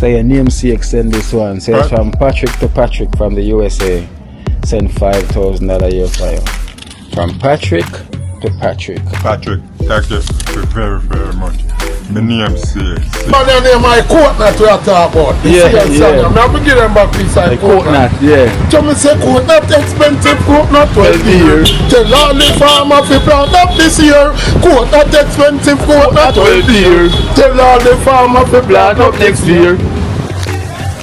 So your namesake send this one. So it's from Patrick to Patrick from the USA. Send $5,000 here for you. From Patrick to Patrick. Patrick, thank you very, very much. My namesake. Man, your name my coconut we are talking about. Yeah. I'm not going to give them back piece of Coconut, yeah. So me say coconut expensive, coconut 12 years. Tell all the farmer fi plant up this year. Coconut expensive, coconut 12 years. Tell all the farmer fi plant up next year.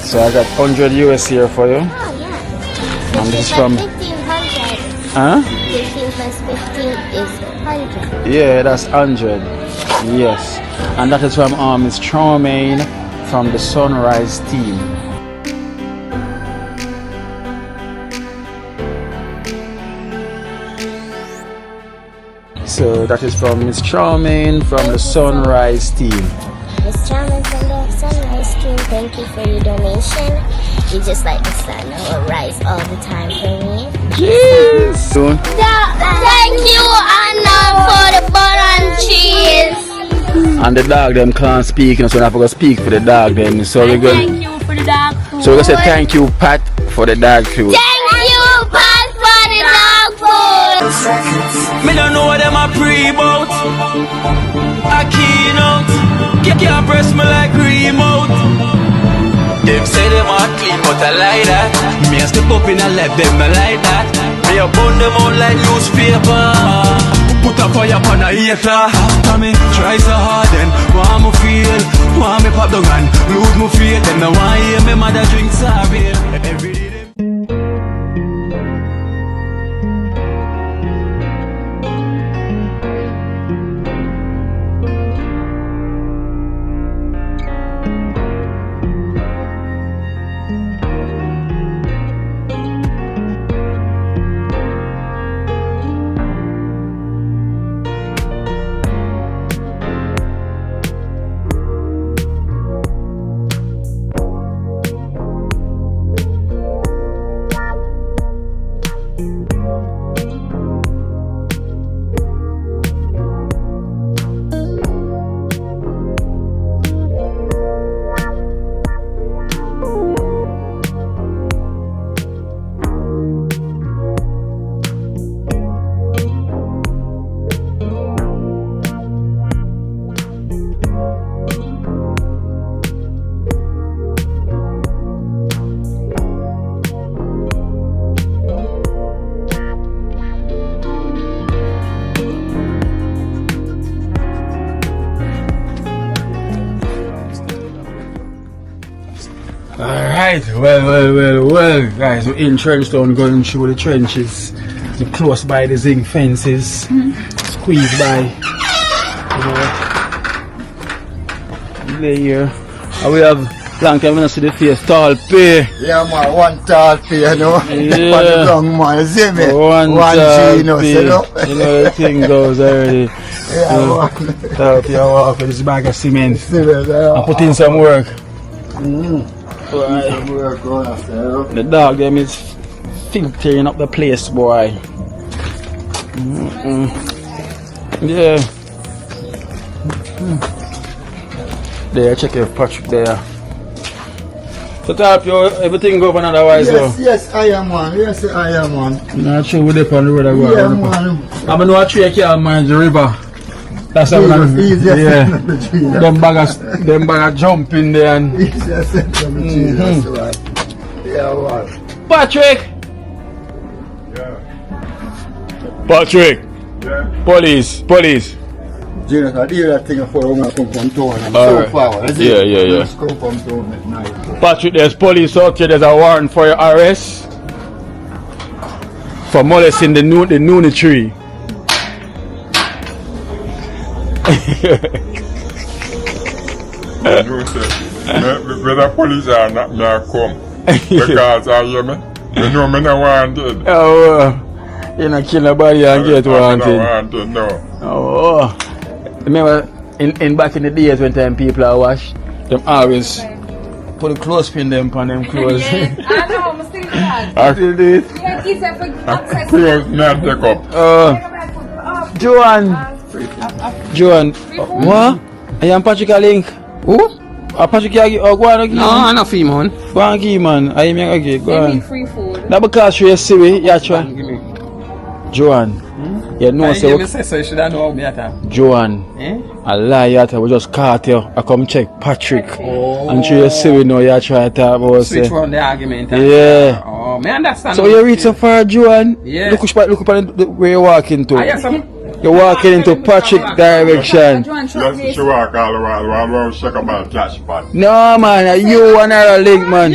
So I got 100 US here for you. And this is from 1500. Huh? 15 plus 15 is 100. Yeah, that's 100. Yes. And that is from Miss Charmaine from the Sunrise team. So that is from Miss Charmaine from the Sunrise team. Miss Charmaine from the Sunrise team, thank you for your donation. You just like the sun will rise all the time for me. Yes. Soon. Thank you, Anna, for the butter and cheese. And the dog them can't speak, so I have to speak for the dog them. So we're going. Thank you for the dog food. So we're gonna say thank you, Pat, for the dog food. Thank you, Pat, for the dog food. Me don't know what them a pre-bout. A keynote. Can't press me like remote. Them say them a clean, but I like that. Me a step up in a left, them I like that. Me a burn them out like newspaper. Put a fire upon a hater. After me try so hard, then want me feel, want me pop down and lose me faith. Them no want hear me mother drink sorry. Every day. Alright, well, guys, we're in Trenchtown going through the trenches. We're close by the zinc fences, squeeze by, here. And we have long time we don't see the face, tall pay. Yeah, man, one tall pay, you know. Yeah. For the young man, you see me? One tall G, you know, pay. you know. You know, the thing goes already. Yeah, man. Tall pay, I walk with this bag of cement See me, and put in some work. Right. The dog them is filtering up the place, boy. Yeah. There, check your Patrick there. So tap you, everything go on otherwise though. Yes, I am one. Yes, I am one. Not sure we dip on the road I go. Yeah, man. I'm know a tree I can't mind the river. That's how I'm yeah. Them bag jump in there and That's right. Yeah, what? Patrick! Yeah. Patrick! Yeah. Police! Genius, I did that thing for when I come from town. I'm All so right. far. Yeah. Just come from town at night. Patrick, there's police out here, there's a warrant for your arrest for molesting the noonie tree. You say, whether police or not, me I come. Because I hear me. You know me no wanted. Oh, you not kill nobody and get I wanted. wanted, no. Oh, remember in back in the days when time people are wash, them always put a clothespin them on them clothes. Yes, I know, I'm still that. I still do it. Yeah, kids have access to Close me and take up. Joan, what? I am Patrick Link. Who? Patrick, go on again. No, I'm not free, man. Go on again, man. I mean, okay, go Give me on. free food. Now because you see me, you try. Give me. Joanne. You know, So you should have known me at that. Joanne. I lie, you we just caught you. I come check Patrick. And you see we know you try to talk about Switch say. around the argument. Yeah. Oh, me understand. So you reach so far, Joanne? Yeah. Look upon where you're walking to. I have some. You're walking into Patrick direction. Joanne, Yes, short she walk all around, all shake about cash pot. No man, you and her link, man.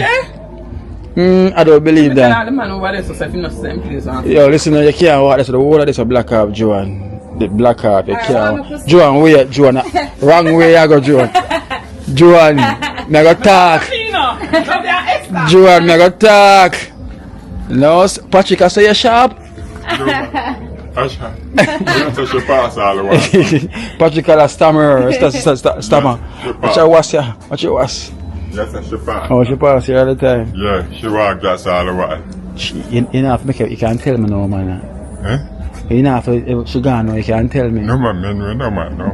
I don't believe Tell that. the man over there, so if you not same place. Yo, listen, you can't walk this. The whole of this a black heart, Joanne. The black heart, you can't. Joanne, wait, Joanne. Wrong way, I go, Joanne. Joanne, me go talk. Joanne, me go talk. No, Patrick, I say you're sharp. Asha. You she pass all the way. Patrick, I stammer. Stammer. Watch your was, yeah. Watch your was. Yes, she pass. Oh, she pass here all the time. Yeah, she walk just all the way. You know, make it, you can't tell me no, man. Eh? You know, if she gone, you can't tell me. No man, no man, no.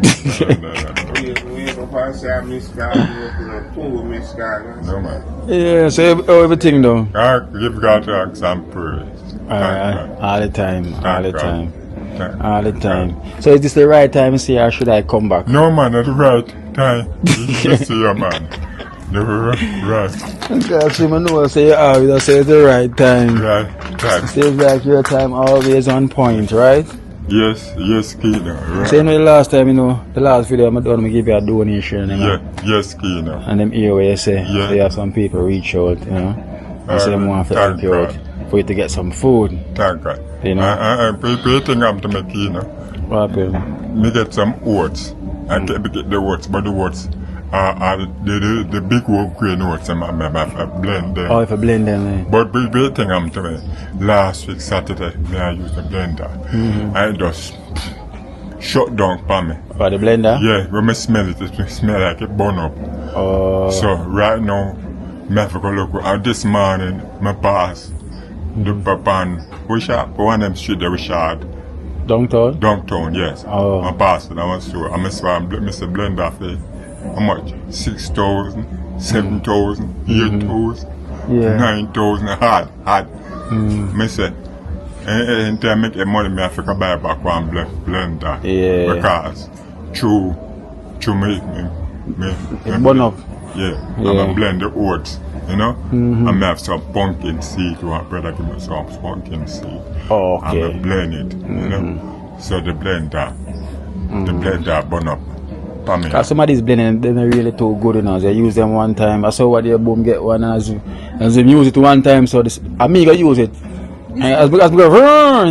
No man. Yeah, so everything though. Give God thanks and praise. All the time, all the God. time, Thank all the God. time. So is this the right time to see or should I come back? No man, at the right time. You see your man. The right Because you know, say you don't say it's the right time. time. Seems like your time always on point, right? Yes, Kino. Right. So you know the last time, the last video I done, I give you a donation, Yes, Kino. and them hear what you say. Yeah. So you have some people reach out, They say they want to help Thank you out God. for you to get some food. Thank God. You know. People I'm to make Kino. What happened? Me get some oats. I get the oats, but the oats the big old grain oats I blend them. Oh, if I blend them, But big thing I'm to me, last week Saturday, me I used the blender. I just shut down for me. For the blender? Yeah, when I smell it smell like it burn up. Oh. So right now, me have to go look. This morning, my pass the pan. We shot one of them street that we shot. Downtown? Yes. Oh. My pass it. I was sure. I'm Mr. Blender for how much? 6,000, 7,000, 8,000, Yeah. 9,000 hard. Me say, and I make the money, me have to buy back one blender. Yeah. Because through me Burn up. yeah, I'm Yeah. gonna blend the oats, And I have some pumpkin seed. My brother give me some pumpkin seed. Oh, okay. I'm gonna blend it, So the blender burn up. Cause some of these blending, they're not really too good enough. They use them one time. I saw what they boom get one as they use it one time. So this, amiga use it. And as we go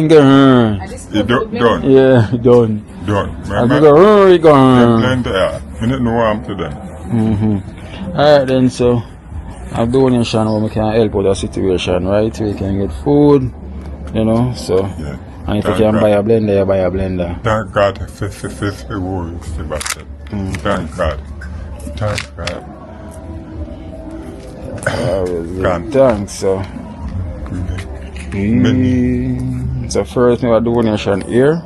done. Yeah, done. As we go blender, you don't know what I'm to them. Alright then, so a donation where we can help with the situation, right? We can get food, so. Yeah. And if you can buy a blender, you buy a blender. Thank God for words, Sebastian. Thank God. Thank God. Thanks, so. So first we have a donation here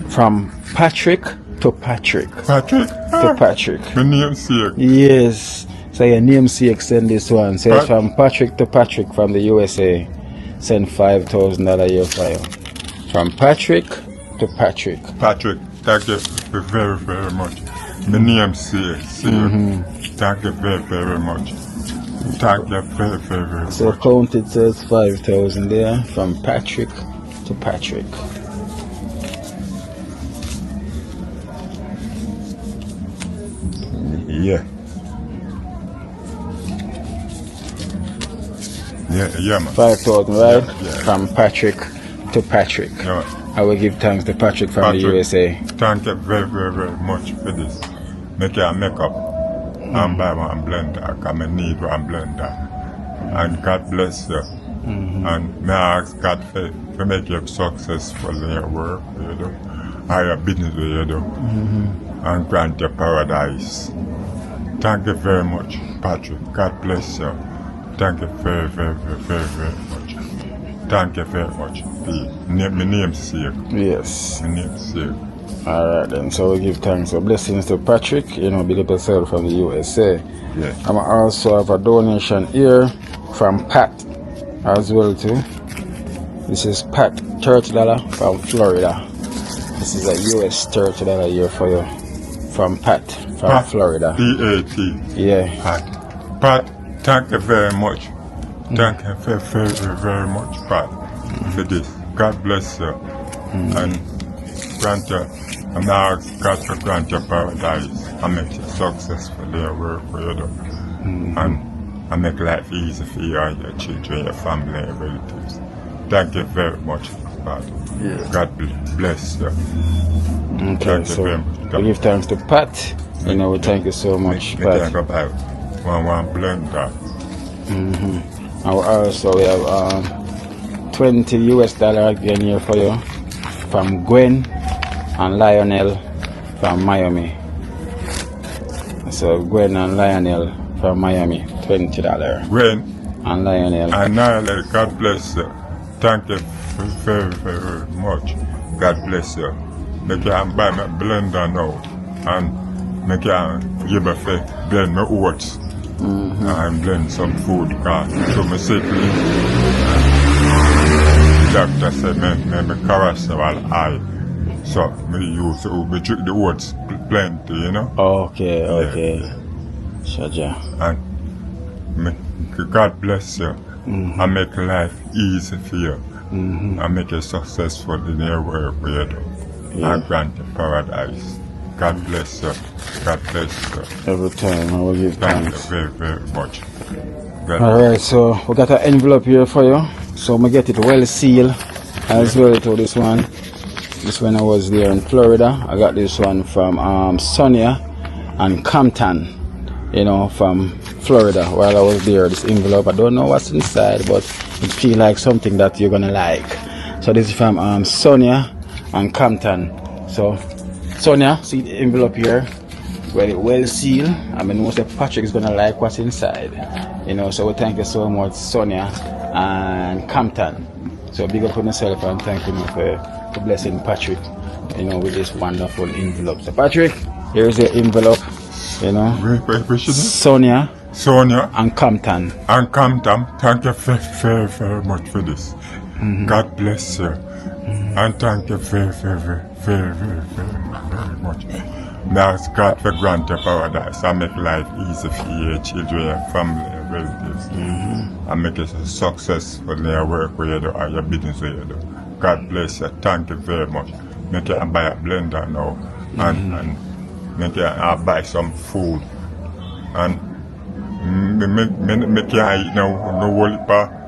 from Patrick to Patrick. To Patrick. My namesake. Yes. So your namesake send this one. So it's from Patrick to Patrick from the USA. Send $5,000 your file. From Patrick to Patrick. Patrick, thank you very, very much. My namesake. Thank you very, very much. Thank you very, very, very much. So counted says 5,000 there from Patrick to Patrick. Yeah, man. 5,000, right? Yeah. From Patrick to Patrick. Yeah. I will give thanks to Patrick from the USA. Thank you very, very, very much for this. Make your makeup and buy one blender. Because I need one blender. And God bless you. And may I ask God to make you successful in your work, or your business, and grant you paradise. Thank you very much, Patrick. God bless you. Thank you very, very, very, very, very much. Thank you very much. My namesake. Yes. My namesake. Alright then, so we give thanks or blessings to Patrick, you know, big up yourself from the USA. Yeah. I also have a donation here from Pat as well too. This is Pat, $30 from Florida. This is a US $30 here for you. From Pat from Pat, Florida. P-A-T. Yeah. Pat, thank you very much. Thank you very, very, very much, Pat, for this. God bless you. And grant you, and I ask God to grant you paradise and make you successful in your work for you do. And make life easy for you and your children, your family, your relatives. Thank you very much, God. Yeah. God bless you. Okay, Thank you so very much. we give thanks to Pat. You know, we thank you so much, Me can Pat. go buy one blender. And also we have $20 again here for you from Gwen and Lionel from Miami. So Gwen and Lionel from Miami, $20. Gwen And Lionel. and Nile, God bless you. Thank you very, very much. God bless you. Make you buy my blender now and make you give me for blend my oats and blend some food cause so me sick. Doctor said me cholesterol high. So me use me drink the oats plenty, you know. Okay. Shaja. And God bless you and make life easy for you and make you successful in your work where you do. And grant you paradise. God bless you. God bless you. Every time I will give Thank you thanks. very, very much. God Alright, so we got an envelope here for you. So I'm gonna get it well sealed as well to this one. This one I was there in Florida. I got this one from Sonia and Compton, you know, from Florida while I was there. This envelope, I don't know what's inside, but it feels like something that you're gonna like. So this is from Sonia and Compton. So Sonia, see the envelope here, well sealed. I mean, most of Patrick is gonna like what's inside, you know. So we thank you so much, Sonia and Compton. So big up on yourself and thank you for blessing Patrick, you know, with this wonderful envelope. So Patrick, here's your envelope, you know. Sonia and Compton. And Compton, thank you very, very, very much for this. God bless you. And thank you very, very, very, very, very, very, very much. Now ask God for grant you paradise and make life easy for your children, your family, your relatives. And make you successful in your work where you do or your business where you do. God bless you. Thank you very much. Make you buy a blender now and make you buy some food. And make you eat no whole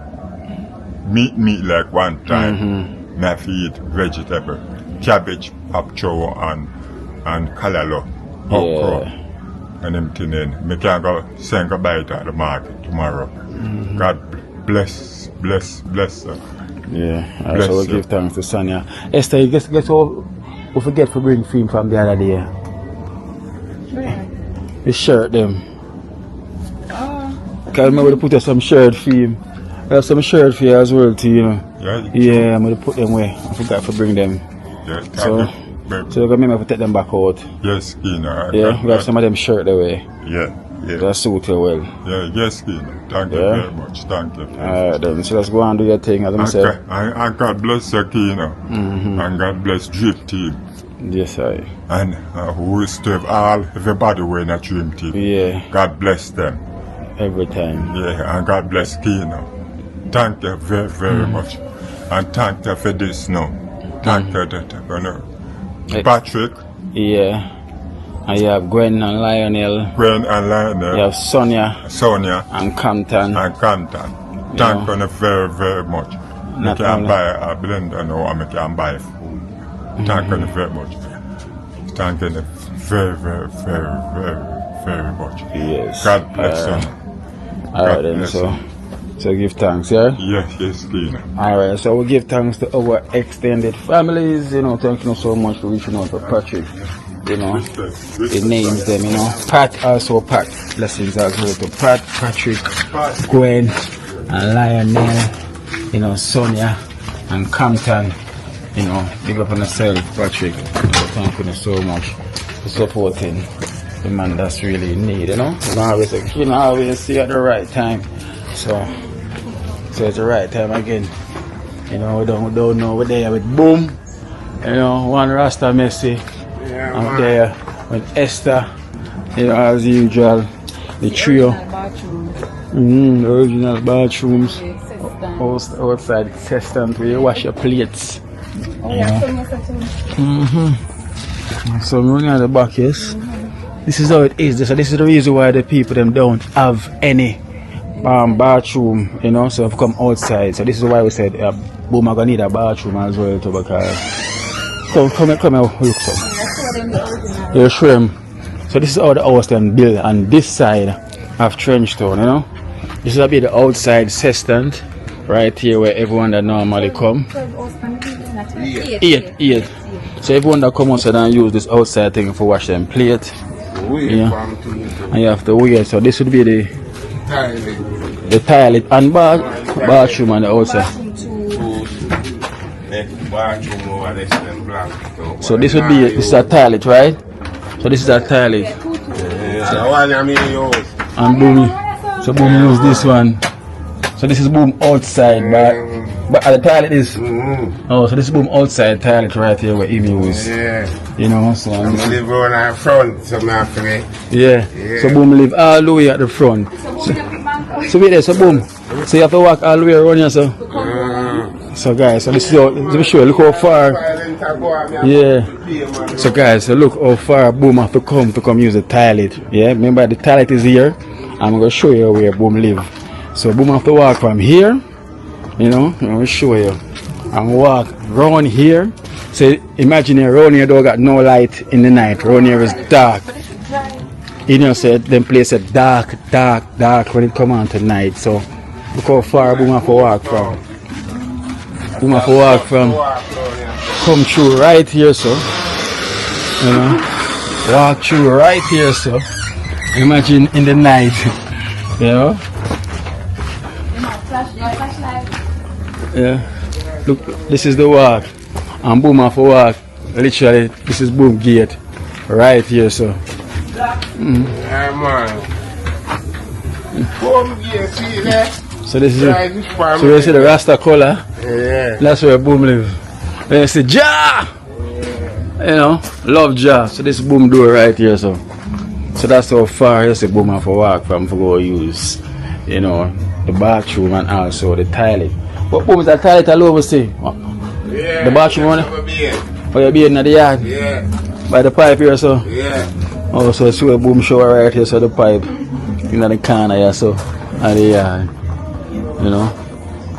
meat like one time. Me feed vegetable, cabbage, chow and callaloo, okra, and everything in. Me can go send a bite at the market tomorrow. God bless you. Yeah, I also give thanks to Sonia. Esther, guess what we forget to bring film from the other day? The shirt them. Can I remember to put us some shirt film? I have some shirt for you as well too, you know. Yeah, I'm gonna put them away. I forgot to bring them. Yeah, So you're gonna remember to take them back out. yes, Kina. Yeah, we have some of them shirt away. Yeah. That suit you well. Yeah, yes, Kina. Thank you Yeah. very much. Thank you. Alright then, so let's go and do your thing as I said. And God bless you, Kina. And God bless Dream Team. Yes, I. And who is to have everybody wearing a Dream Team. Yeah, God bless them. every time. Yeah, and God bless Kina. Thank you very, very much. And thank you for this now. Thank you, Patrick, Yeah. And you have Gwen and Lionel. Gwen and Lionel, You have Sonia Sonia and Compton. and Compton. Thank you very, very much. You Not can only- buy a blender now and you can buy food. Thank you very much. Thank you very, very, very, very, very much. Yes. God bless you. Alright then, bless so give thanks, yeah? Yes, Kina. Alright, so we give thanks to our extended families, you know, thank you so much for reaching out for Patrick. You know, it names them, you know. Pat, also Pat. Blessings as well to Pat, Patrick, Gwen, and Lionel, you know, Sonia, and Compton. You know, big up on yourself, Patrick. thank you so much for supporting the man that's really in need, you know. You can always see at the right time. So it's the right time again. You know, we don't know we're there with Boom. You know, one Rasta Messi. Yeah, I'm there with Esther. You know, as usual, the trio. The original bathrooms. Outside cestant where you wash your plates. So I'm running at the back, yes. This is how it is. So this is the reason why the people them don't have any bathroom, you know. So I've come outside. So this is why we said Boom, I'm gonna need a bathroom as well too, because come here, look some. You show them. So this is how the house then built on this side of Trenchtown, you know. This is a bit the outside cestant right here where everyone that normally come. 8. So everyone that come outside and use this outside thing for wash them plate. Yeah. And you have to wait. So this would be the toilet and bathroom on the outside. So this would be a toilet, right? So this is a toilet. And Boom. So Boom use this one. So this is Boom outside, but the toilet is. Oh, so this is Boom outside toilet right here where he use. Yeah. You know, so I'm live on the front, so me. Yeah. So Boom live all the way at the front. So wait there, so Boom. So you have to walk all the way around here, so. So guys, so this is how, let me show you, look how far. Yeah. So guys, so look how far Boom have to come use the toilet. Yeah. Remember the toilet is here. I'm gonna show you where Boom live. So Boom have to walk from here. You know, I'm gonna show you. And walk round here. So imagine around here don't got no light in the night. Around here is dark. You know, so them place is dark when it come on to night. So look how far Boom have to walk from. Boom have to walk from. Come through right here, so. You know, walk through right here, so. Imagine in the night. You know. Yeah. Look, this is the walk. And Boom have to walk. Literally, this is Boom gate. Right here, so. Yeah, man. Boom gate, see that? So this is so you see the Rasta color? Yeah. That's where Boom live. Then you see Jah! You know, love Jah. So this Boom door right here, so. So that's how far you see Boom have to walk from to go use, you know, the bathroom and also the toilet. But Boom is the toilet all over, see? Yeah. The bathroom one? Oh, you're being in the yard? Yeah. By the pipe here, so? Yeah. Oh, so it's where Boom shower right here, so the pipe in the corner here, so. And the yard. You know?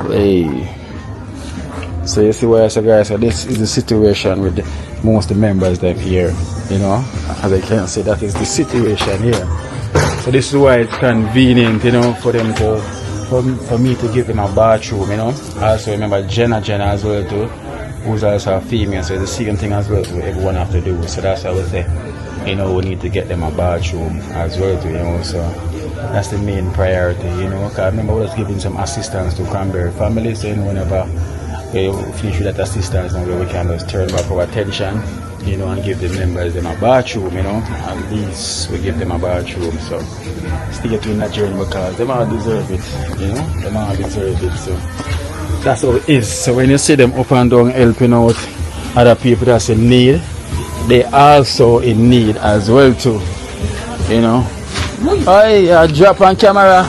Hey. So you see where I say, guys, so this is the situation with most of the members that here. You know? As I can say, that is the situation here. So this is why it's convenient, you know, for them to, for me to give them a bathroom, you know. Also remember Jenna as well too, who's also a female, so it's the same thing as well too, everyone have to do. So that's why I would say, you know, we need to get them a bathroom as well too, you know. So that's the main priority, you know. Cause I remember we was giving some assistance to Cranberry family, so you know, whenever we finish with that assistance, now we can just turn back our attention, you know, and give the members them a bathroom, you know. At least we give them a bathroom, so stick it in that journey because they all deserve it, you know. They all deserve it, so that's how it is. So when you see them up and down helping out other people that's in need, they also in need as well too, you know. Oh, drop on camera.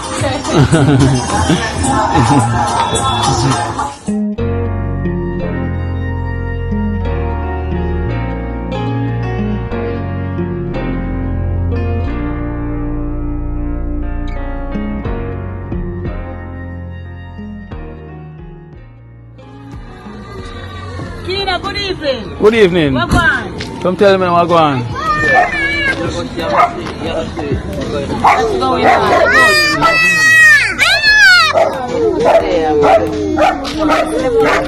Kina, good evening. Good evening. What going? Come tell me what going on. What's going on?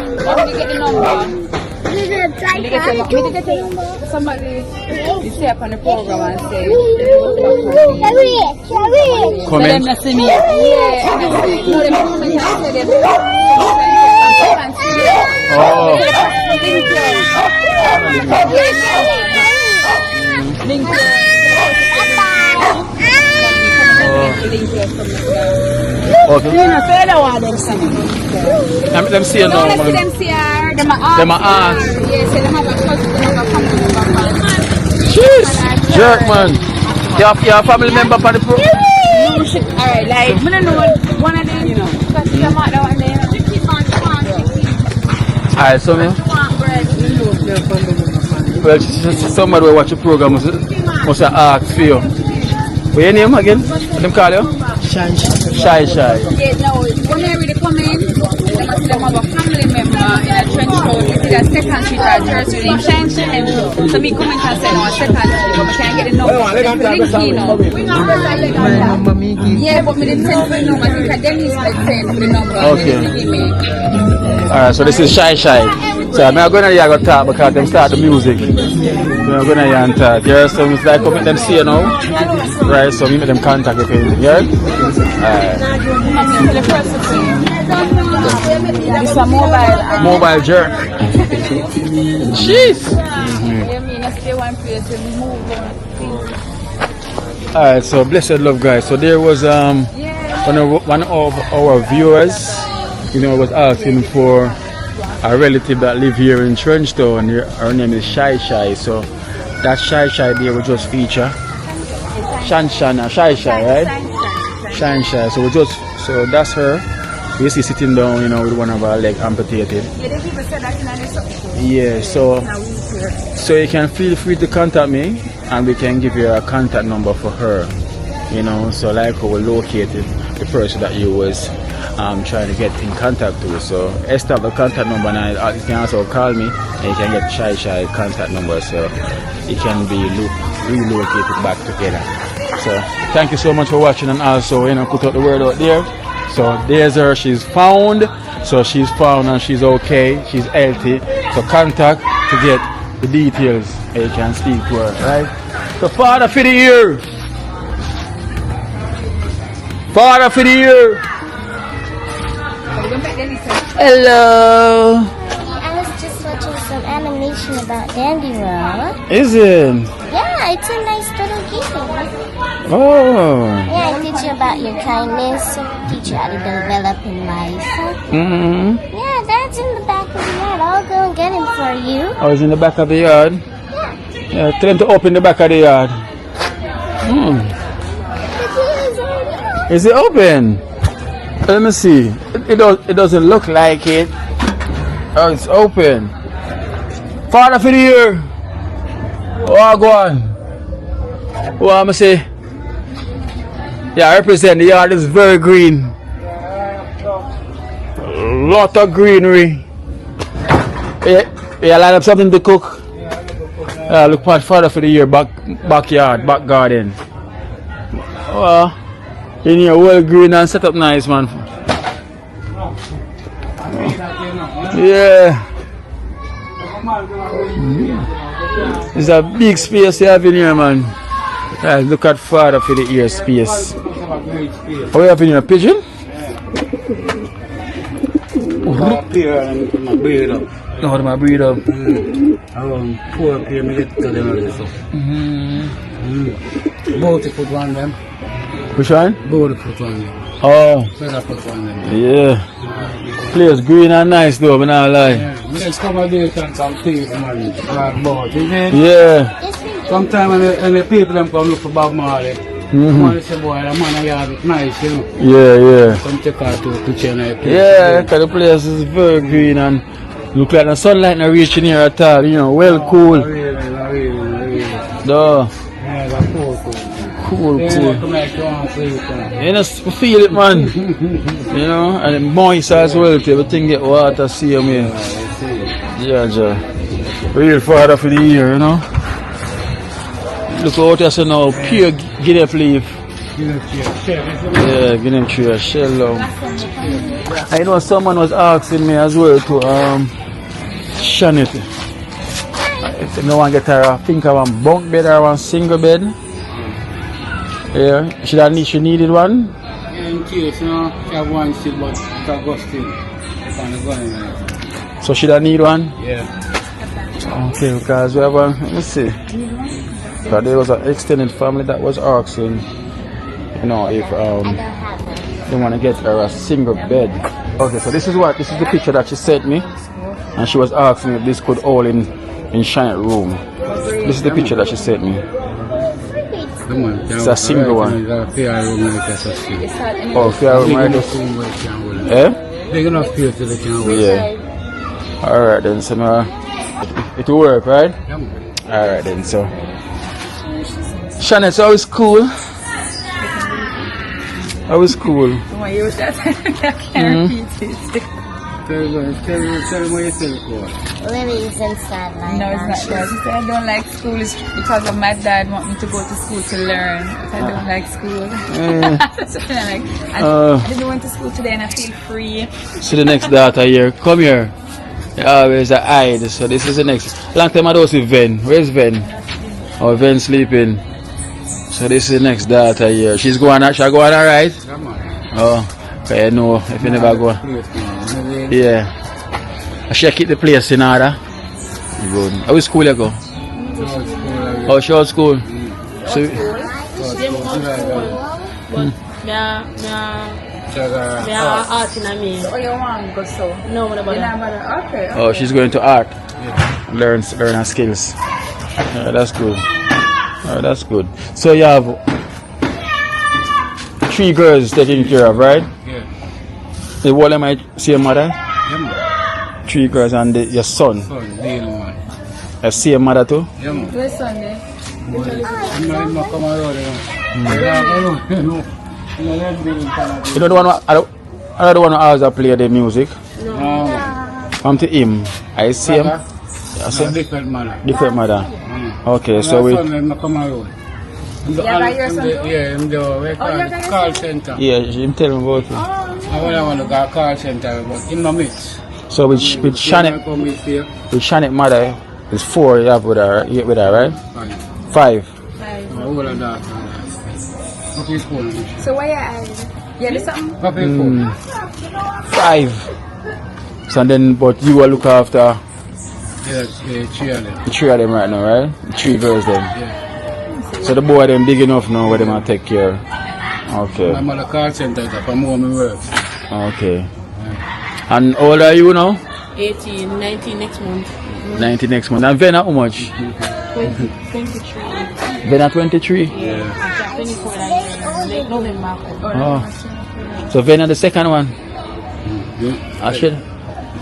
Let me get the number. Somebody is here up on the program and say, Comment. let them see me. Yeah, Oh. Link Okay. you know, say the one them son. Them see you now. Don't let them see her. Them Them a ask. Yes, they have a cousin. They have a family member. Jeez. Jerk, man. You have family member for the program? Alright, like, I don't know one of them, you know. Because she's a mother one day. Alright, so me. Well, somebody will watch the program must have asked for you. What's your name again? What them call you? Shy. Yeah, no, when they really come in, they must see them have a family member in a trench coat. You see that second street or third street name, Shine. So me come in and say, no, a second street, but we can't get the number. Yeah, but me didn't send the number. I think that Dennis might send the number. Okay. Alright, so this is Shy. So I'm going to go talk because them start the music. I'm going to and talk. Yeah, so it's like come them see you now. Right, so we make them contact with you. Yeah? Alright. This is a Mobile jerk. Jeez. Alright, so blessed love guys. So there was one of our viewers, you know, was asking for a relative that live here in Trenchtown. Her name is Shy. So that Shy there will just feature Shy, right? Shy. So that's her. You see sitting down, you know, with one of her leg amputated. Yeah, so you can feel free to contact me and we can give you a contact number for her. You know, so like we located the person that you was trying to get in contact with. So Esther the contact number, and you can also call me and you can get Shy contact number, so it can be relocated back together. So thank you so much for watching, and also, you know, put out the word out there. So there's her, she's found. So she's found and she's okay, she's healthy. So contact to get the details and you can speak to her, right? So Father for the year. Father for the year. Hello. I was just watching some animation about Dandy World. Is it? Yeah, it's a nice little game. Oh. Yeah, I teach you about your kindness, teach you how to develop in life. Yeah, Dad's in the back of the yard. I'll go and get him for you. Oh, he's in the back of the yard? Yeah, tell him to open the back of the yard. Is it open? Let me see. It doesn't look like it. Oh, it's open. Father for the year. Oh, go on. What am I say? Yeah, I represent the yard is very green. Lot of greenery. Yeah, line up something to cook. Look much further for the year, backyard, back garden. Well, in here, well green and set up nice, man. Yeah. It's a big space you have in here, man. Yeah, look at further for the ear space. Oh, you have in here a pigeon? Up here and my breed up. No, my breed up. Poor up here, me get to them already, so. Both put one them. Which one? Both put one them. Oh. Better put one them. Yeah. Place green and nice though, but not lie. Yeah. Let's come out there and some things, man. Both, you know? Yeah. Sometimes when the people them come look for Bob Marley, man say, boy, the man here look nice, you know. Yeah. Come check out to picture in the place. Yeah, because the place is very green and look like the sunlight not reaching here at all, you know, well cool. Really. Duh. Yeah, that's cool. Cool. Come back to one place. You know, feel it, man. You know, and moist as well, everything get water, see you, man. Yeah. Real father for the year, you know. Look out here, so now, pure Guinea leaf. Yeah, Guinea tree, a shell. I know someone was asking me as well to shun it. If no one get her, I think I want bunk bed or one single bed. Yeah, she needed one. In case, you know, she have one still, but it's a ghosting. So should I need one? Yeah. Okay, because we have one. Let me see. So there was an extended family that was asking, you know, if I don't have them. they want to get her a single bed. Okay, so this is the picture that she sent me, and she was asking if this could hold in Shine room. This is the picture that she sent me. It's a single one. Oh, fair room right there. Eh? Big enough space so they can hold. Yeah. Alright then, so now it will work, right? Yeah. Alright then, so Shannon, so how is school? How is school? Don't want to use that. I can't repeat it. Tell me what you tell me. Lily is inside like No, it's not that. She said I don't like school is because of my dad want me to go to school to learn. But I don't like school. That's what I like. I didn't went to school today and I feel free. See the next daughter here. Come here. Always a hide. So this is the next. Long time I don't see Ven. Where's Ven? Oh, Ven sleeping. So this is the next daughter here. She's going alright? Oh, okay, no, if you never go. Yeah. I should keep the place in order. Good. How is school you go? Oh, short school. So, oh, she's going to art. Learn her skills. That's good. That's good. So you have 3 girls taking care of, right? Yeah. The one of my same mother? Yeah. 3 girls and your son? Son, being one. A same mother too? Yeah, man. Where's Sunday? You don't want to, I don't want to always play the music. No. Come to him. I see him. I see him. Different mother. Different mother. Okay, so we. Yeah, I'm the call center. Yeah, him tell me about it. I want to go call center, but in my mix. So with Shannon mother is 4 you have with her, right? 5. So why you adding? Yeah, there's something. 5. So then, but you will look after Yes, 3 of them. the 3 of them right now, right? 3 girls then. Yeah. So the boy them big enough now where they might take care. Okay. I'm at the call center from home work. Okay. And how old are you now? 18, 19 next month. 90 next month. And Vena how much? 23. Vena 23? Yeah. 24 that year. Like November. Oh. So Vena the second one? I should.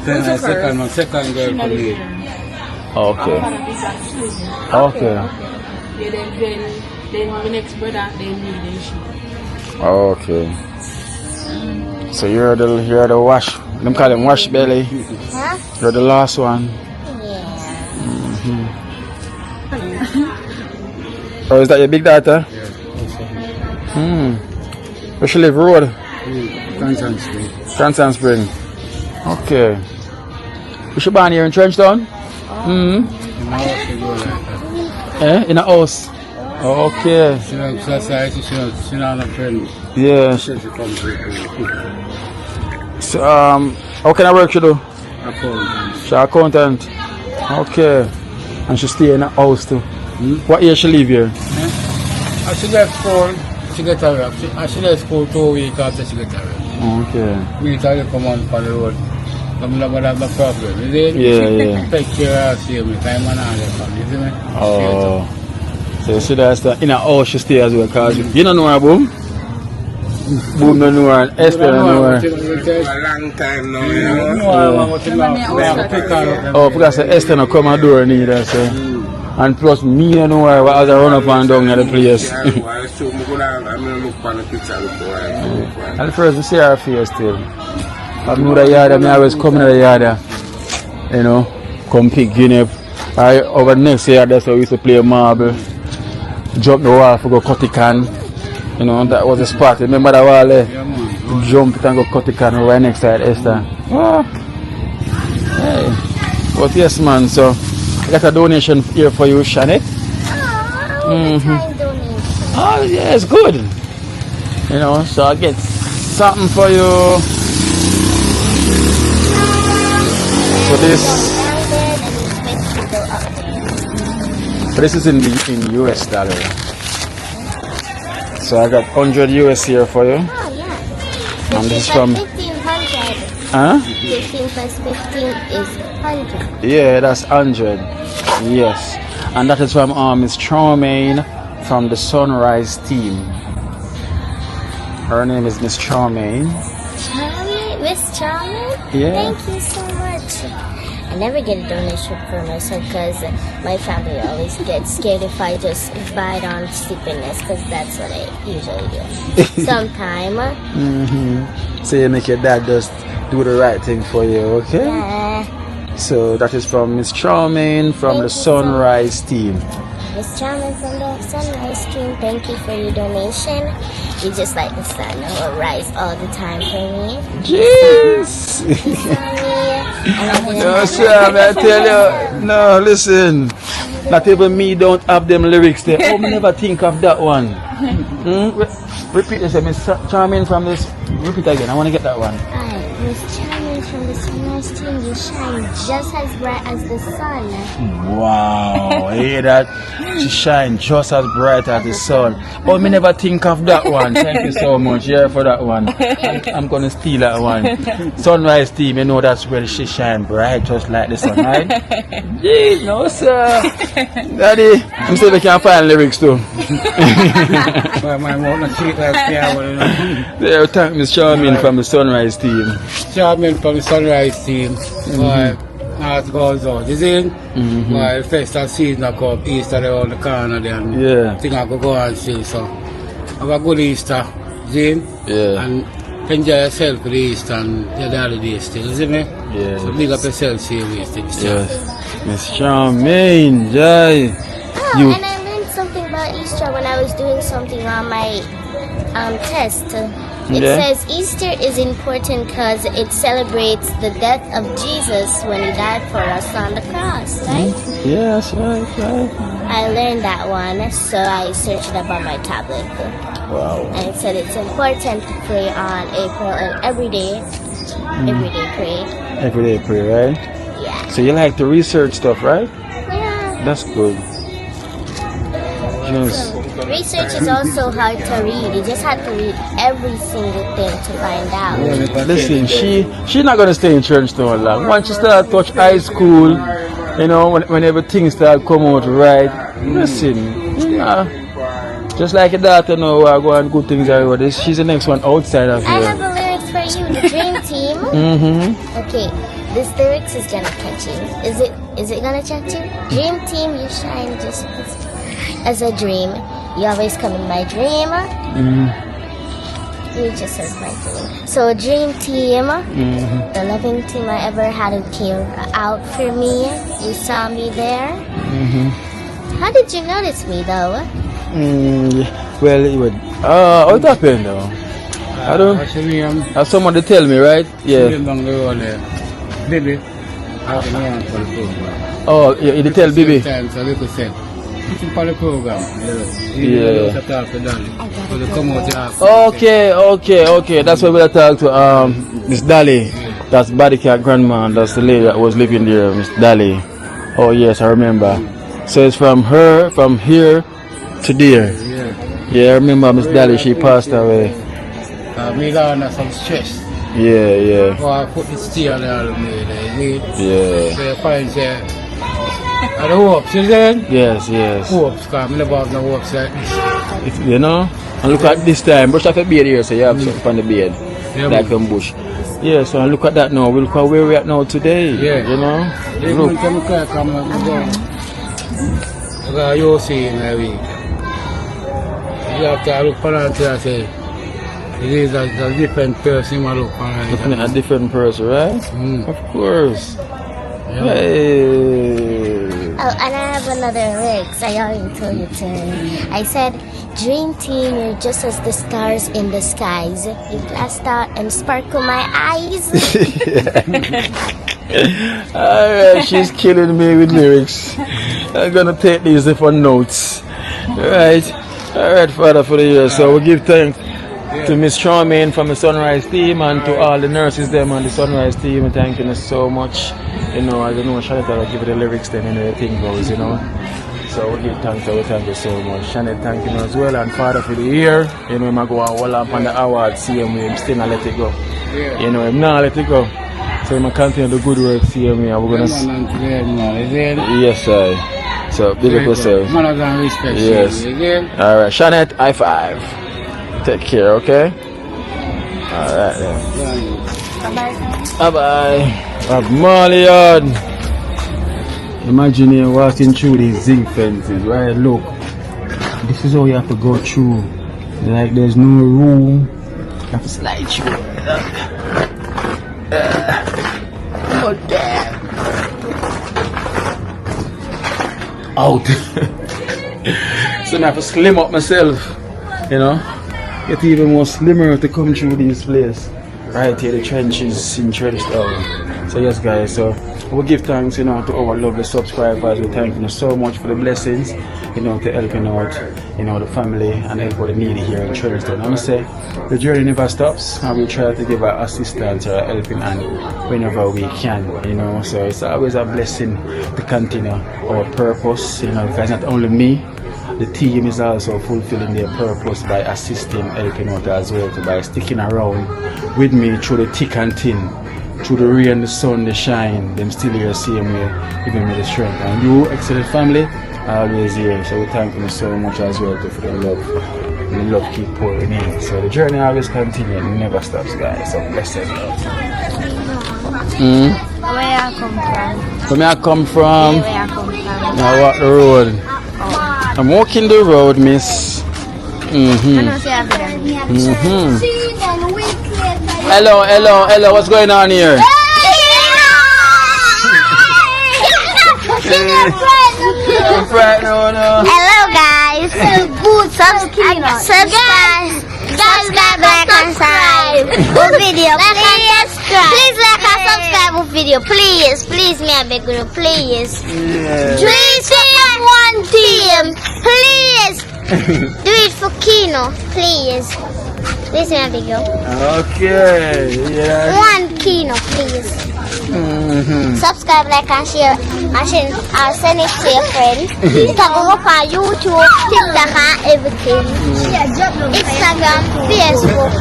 Second girl for me. Okay. Okay. Yeah, then my next brother, then me, then she. Okay. So you're the wash. Them call them wash belly. Huh? You're the last one. Yeah. Oh, is that your big daughter? Where she live? Road? Constant Street. Cranston Spring. Okay. Was she born here in Trenchtown? In my house, she go like that. In a house. Okay. She don't exercise, she not a friend. Yeah. She comes with me. So, how can I work you do? Accountant. She accountant. Okay. And she stay in a house too. What year she live here? As she get school, she get a rap. She left school 2 weeks after she get a rap. Okay. We tell you come on the road. I'm not gonna have a problem, is it? Yeah. Take care of you, me time and all that, you see me? Oh. So you see that's the in a house she stay as well, cause you don't know her, Boom? Boom don't know her, and Esther don't know her. A long time now, you know. Oh, because Esther no come and do her neither, so. And plus me don't know her, but as I run up and down at the place. And first we see her face still. I know the yard, I always come in the yard, you know, come pick guinea. Over next year, that's why we used to play marble. Jump the wall for go cut the can. You know, that was the spot. Remember that wall there? Jump it and go cut the can right next to Esther. Oh. Hey. But yes, man, so I got a donation here for you, Shannon. Oh, yeah, it's good. You know, so I get something for you. So this. But this is in US dollar. So I got 100 US here for you. Oh, yeah. And this is 15 from... 1500. Huh? 15 plus 15 is 100. Yeah, that's 100. Yes. And that is from Miss Charmaine from the Sunrise team. Her name is Miss Charmaine. Charmaine? Miss Charmaine? Yeah. Thank you so much. I never get a donation for myself because my family always gets scared if I just buy it on stupidness because that's what I usually do. Sometime. So you make your dad just do the right thing for you, okay? Yeah. So that is from Miss Charmaine from the Sunrise team. Miss Charmaine from the Sunrise team, thank you for your donation. You just like the sun will rise all the time for me. Jeez! No, Sam, I tell you. No, listen. Not even me don't have them lyrics there. Oh, me never think of that one. Repeat this, Miss Charmaine from this. Repeat again. I want to get that one. Alright, Miss Charmaine from the Sunrise team, you shine just as bright as the sun. Wow, hear that? She shine just as bright as the sun. Oh, me never think of that one. Thank you so much, yeah, for that one. I'm gonna steal that one. Sunrise team, you know that's where she shine bright, just like the sun, right? Yeah, no sir. Daddy, I'm still can find lyrics too. My mouth not cheap like that. There, thank Miss Charmaine from the Sunrise team. Charmaine from the Sunrise team. Why? As goes out, you see? Why the festive season I come up Easter there on the corner there. And Yeah. think I could go and see. So have a good Easter, see? Yeah. And enjoy yourself for the Easter and the holidays still, you see me? Yeah. So big up yourself, see you wasted. Yes. Miss Charmaine, Jai. Oh, You- and I learned something about Easter when I was doing something on my test. It Yeah. says Easter is important because it celebrates the death of Jesus when he died for us on the cross, right? Yes, right. I learned that one, so I searched it up on my tablet. Wow. And it said it's important to pray on April and every day pray. Every day pray, right? Yeah. So you like to research stuff, right? Yeah. That's good. Yes. Research is also hard to read. You just have to read every single thing to find out. Listen, she's not gonna stay in church too long. Once she start touch high school, you know, when everything start come out right. Listen, just like your daughter know I go and good things everywhere. She's the next one outside of I here. have a lyrics for you, the dream team. Okay, this lyrics is gonna catch you. Is it gonna catch you? Dream team, you shine just as a dream. You always come in my dream. You just as my dream. So dream team, the loving team I ever had who came out for me. You saw me there. How did you notice me though? Well, it would. What happened though? I don't. Have someone to tell me, right? Yeah. Baby, I can run for the program. Oh, you did tell Bibi. Times a little set. It's for the program. Yeah. Okay. That's why we talk to Miss Dali. That's Bodycat grandma. That's the lady that was living there, Miss Dali. Oh yes, I remember. So it's from here to there. Yeah, I remember Miss Dali. She passed away. Me got some stress. Yeah. So I put the steel there on me. Yeah. So you find I the hopes, you see? Yes. Hopes, because I never have no hopes like this. You know? And look at this time. Brush off your beard here, so you have something on the beard. Yeah, like a bush. Yeah, so look at that now. We look at where we're at now today. Yeah. You know? Even Look. when I come I got you see in a week. You have to look for it and say, it is a different person I look for it. Looking at a different person, right? Of course. Yeah. Hey. Oh, and I have another lyrics. I already told you to. I said, dream team, you're just as the stars in the skies. You blast out and sparkle my eyes. Alright, she's killing me with lyrics. I'm gonna take these for notes. Alright, Father, for the year. So we give thanks to Miss Charmaine from the Sunrise team and to all the nurses them on the Sunrise team. Thanking us so much. You know, I don't know, Charlotte will give you the lyrics then and everything goes, you know. So we give thanks, we thank you so much. Shannon, thank you as well, and Father for the year. You know, I'm go and hold up on the award, see him, I'm still not let it go. You know, I'm not let it go. So I'm continue the good work, see him, we're gonna yes, sir. So big up yourself. Yes. Alright, Shannon, high five. Take care, okay? Alright then. Bye bye. Malian. Imagine you walking through these zinc fences, right? Look, this is how you have to go through. Like there's no room. You have to slide through. Oh damn. Out. So I have to slim up myself, you know. Get even more slimmer to come through this place. Right here, the trenches in Trenchtown. So yes guys, so we give thanks, you know, to our lovely subscribers. We thank you so much for the blessings, you know, to helping out, you know, the family and everybody needy here in Trenchtown. I'm gonna say the journey never stops, and we try to give our assistance or helping hand whenever we can, you know. So it's always a blessing to continue our purpose, you know, because not only me, the team is also fulfilling their purpose by assisting, helping out as well, by sticking around with me through the thick and thin, through the rain, the sun, the shine. Them still here same way, giving me the strength. And you, excellent family, are always here. So we thank you so much as well for the love. The love keep pouring in. So the journey always continues, it never stops, guys. So blessed love. Where I come from? From where I come from? Where I come from? I walk the road. I'm walking the road, miss. Hello, hello, hello, what's going on here? Hello guys. Subscribe, like and subscribe. Video, please like and subscribe with video, please, me I beg you, please. Please one team, please. Do it for Kino, please. Please me I beg you. Okay, yeah. One Kino, please. Subscribe, like and share. I'll send it to your friends. You can go up on YouTube, TikTok and everything. Instagram, Facebook,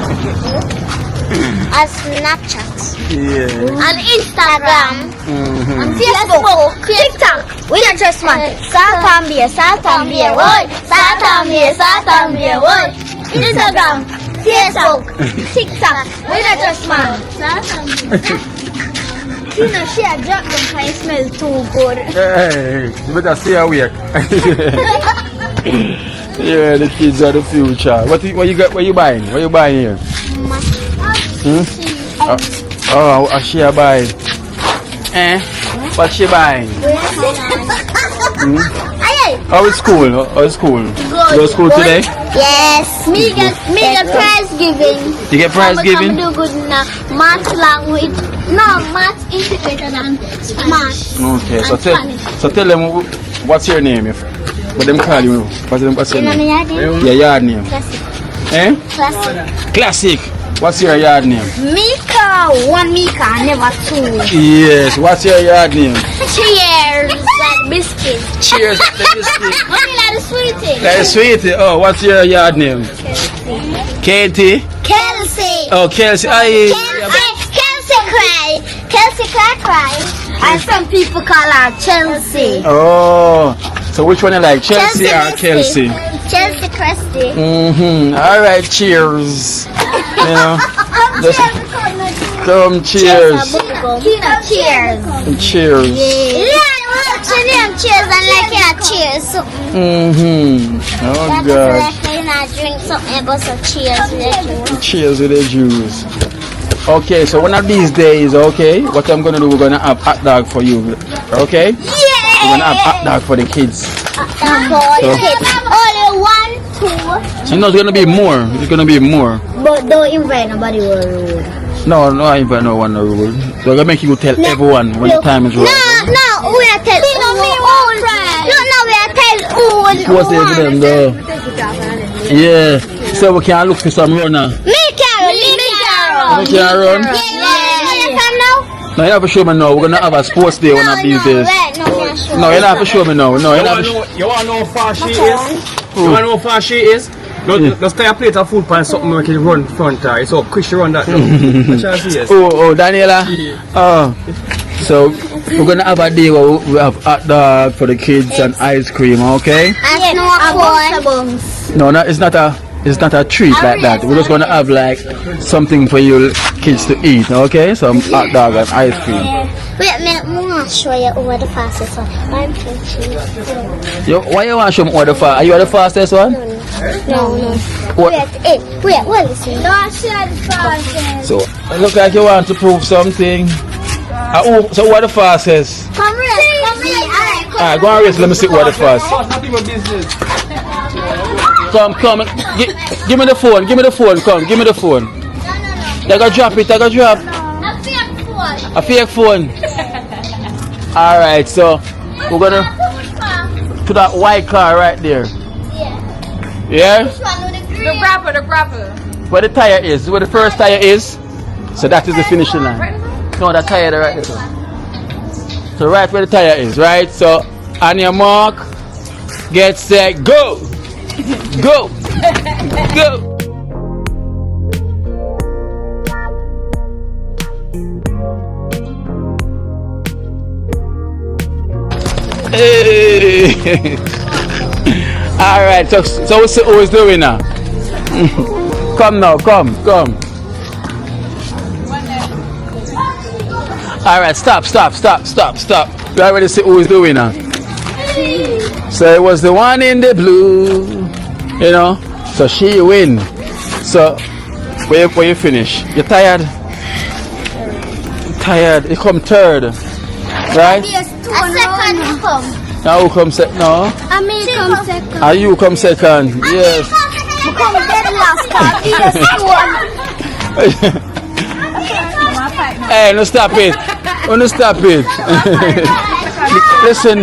and Snapchat. Yeah. And Instagram. And Facebook, TikTok. We don't trust man. Salt and beer, what? What? Instagram, Facebook, TikTok. We don't trust man. You know, she had dropped them because it smells too good. Hey, you better stay awake. Yeah, the kids are the future. What you got? What you buying? What you buying here? Oh, she a buying. What she buying? How is school? How is school? Good. You go to school today? Yes. Me get prize giving. You get prize giving? I'm do good in math language. No, math integrated and math. Okay, so tell them what's your name? What them call you? What's your name? Your yard name? Classic. Classic. What's your yard name? Mika. One Mika, never two. Yes. What's your yard name? Cheers. Like biscuit. Cheers. Like the biscuit. Only like the sweetie. Like the sweetie. Oh, what's your yard name? Katie. Kelsey. Oh, Kelsey. Kelsey cry. And some people call her Chelsea. Oh, so which one you like, Chelsea or Kelsey? Chelsea Cresty. Alright, cheers. You know, just come cheers. Cheers. Cheers. Yeah, what's your name? Cheers and like cheers. Oh God. Drink something but some cheers with the juice. Cheers with the juice. Okay, so one of these days, okay, what I'm gonna do, we're gonna have hot dog for you, okay? Yeah! We're gonna have hot dog for the kids. Only 1, 2. No, it's gonna be more. It's gonna be more. But don't invite nobody to the road. No, I invite no one to the road. So I'm gonna make you tell everyone when the time is right. No, we are tell we are tell What's the them though? Yeah. So we can look for some runner. Me can You can run? Yeah. No, you have to show me now. We're gonna have a sports day one of these days. No, wanna show No, you don't have to show me now. No, you don't have to show. You wanna know how far she is? You wanna know how far she is? No, just tie a plate of food pan something we can run front her. So quick she run that now. That's how she is. Oh, Daniela. Oh, so we're gonna have a day where we have hot dog for the kids and ice cream, okay? And No, it's not a treat like that. We're just gonna have like something for you kids to eat, okay? Some hot dog and ice cream. Wait a minute, I want to show you over the fastest one. I'm cheese. Why you want to show me what the fast? Are you the fastest one? No. What? Wait, listen. No, I said fastest. So it looks like you want to prove something. So what the fastest? Come here. Alright, go on race. Let me see what the fast. Come. Give me the phone. Come, give me the phone. I gotta drop it. A fake phone. Alright, so we're gonna put that white car right there. Yeah? The grapple. Where the tire is, where the first tire is. So that is the finishing line. No, that tire right there. So right where the tire is, right? So on your mark, get set, go! Go! Go! Hey. All right, so what's always doing now? Come now, come. All right, stop. You already see who is doing now. So it was the one in the blue, you know. So she win. So where you finish? You tired? You come third, right? A second come. Now who comes second? No. I mean come second. Are you come second? Yes. Come dead last. Hey, no stop it. Listen,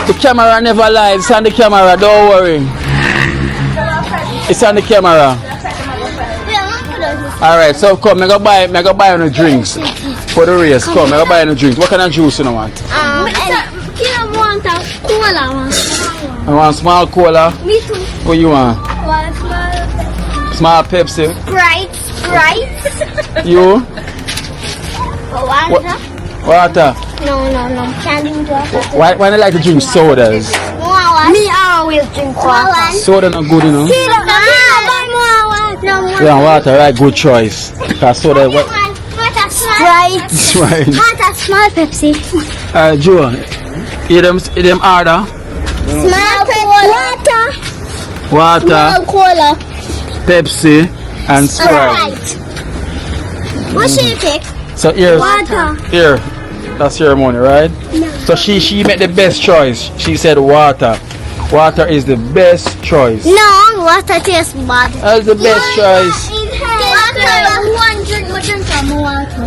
the camera never lies. It's on the camera. Don't worry. It's on the camera. All right. So come, I go buy no drinks for the race. Come, I go buy no drinks. What kind of juice you want? I want small cola. Me too. What you want? One Small Pepsi. Sprite. You? Water. No. Can't drink water. Why do you like to drink sodas? Me always drink water. Soda not good, you know. Yeah, water, right? Good choice. Cause soda. What? Sprite. Right. Water, small Pepsi. Joe, eat them order. Small Pepsi. Water, Small cola. Pepsi, and Sprite. What should you pick? So here, Water. that's your money, right? No. So she made the best choice. She said water. Water is the best choice. No, water tastes bad. That's the best choice. One drink, water.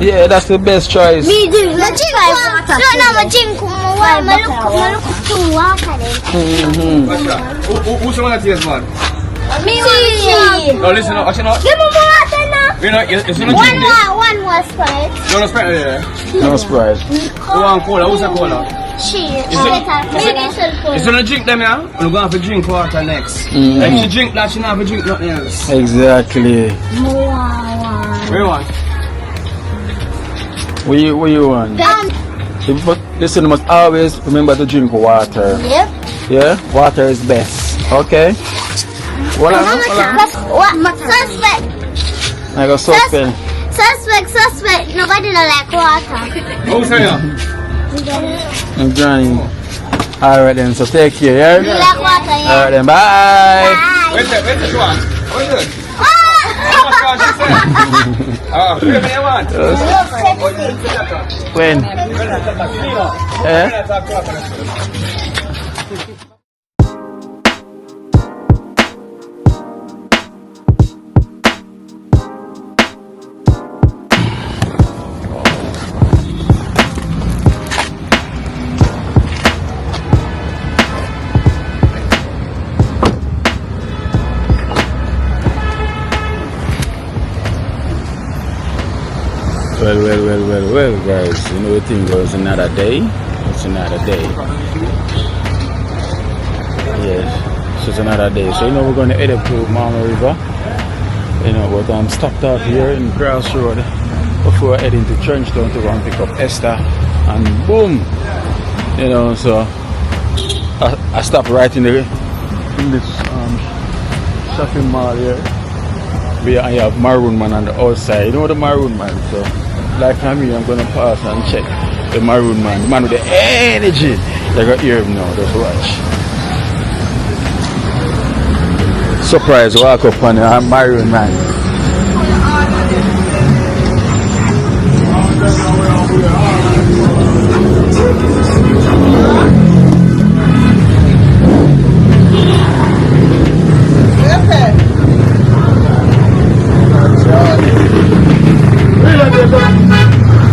Yeah, that's the best choice. Me do. I drink water. No, drink water. Who's the one that tastes bad? Me. No, listen, actually not. Give me water now. You know, it's not One drink this. one was Sprite. You want to spread it there? No Sprite. Who want cola? Who's the cola? It's gonna drink them, yeah? We're gonna have to drink water next. If she drink that, she not have to drink nothing else. Exactly. Where you want? What you want? But listen, you must always remember to drink water. Yep. Yeah? Water is best. Okay? What? Suspect. I got suspect. Suspect. Nobody don't like water. Who's here? I'm trying. Alright then, so take care, You yeah? like water, yeah? Alright then, bye! Where's the one? Where's it? Ah! Where do you want? When? Eh? Well, guys, you know the thing was another day. it's another day. Yes, it's just another day. So we're going to head up to Mama River. But I'm stopped off here in Crossroad before heading to Trenchtown to go and pick up Esther. And boom, so I stopped right in this shopping mall here. Where I have Maroon Man on the outside. The Maroon Man, so like me, I'm gonna pass and check the Maroon Man, the man with the energy. They got hear him now, just watch. Surprise, walk up on the Maroon Man.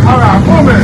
Alright, come in.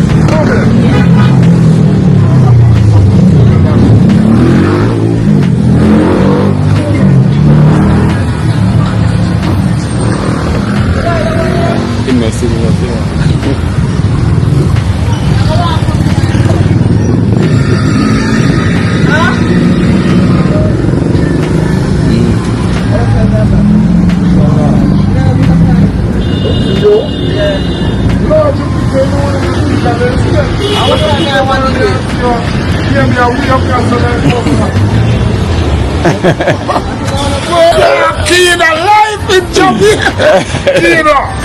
Keen alive in Jamaica.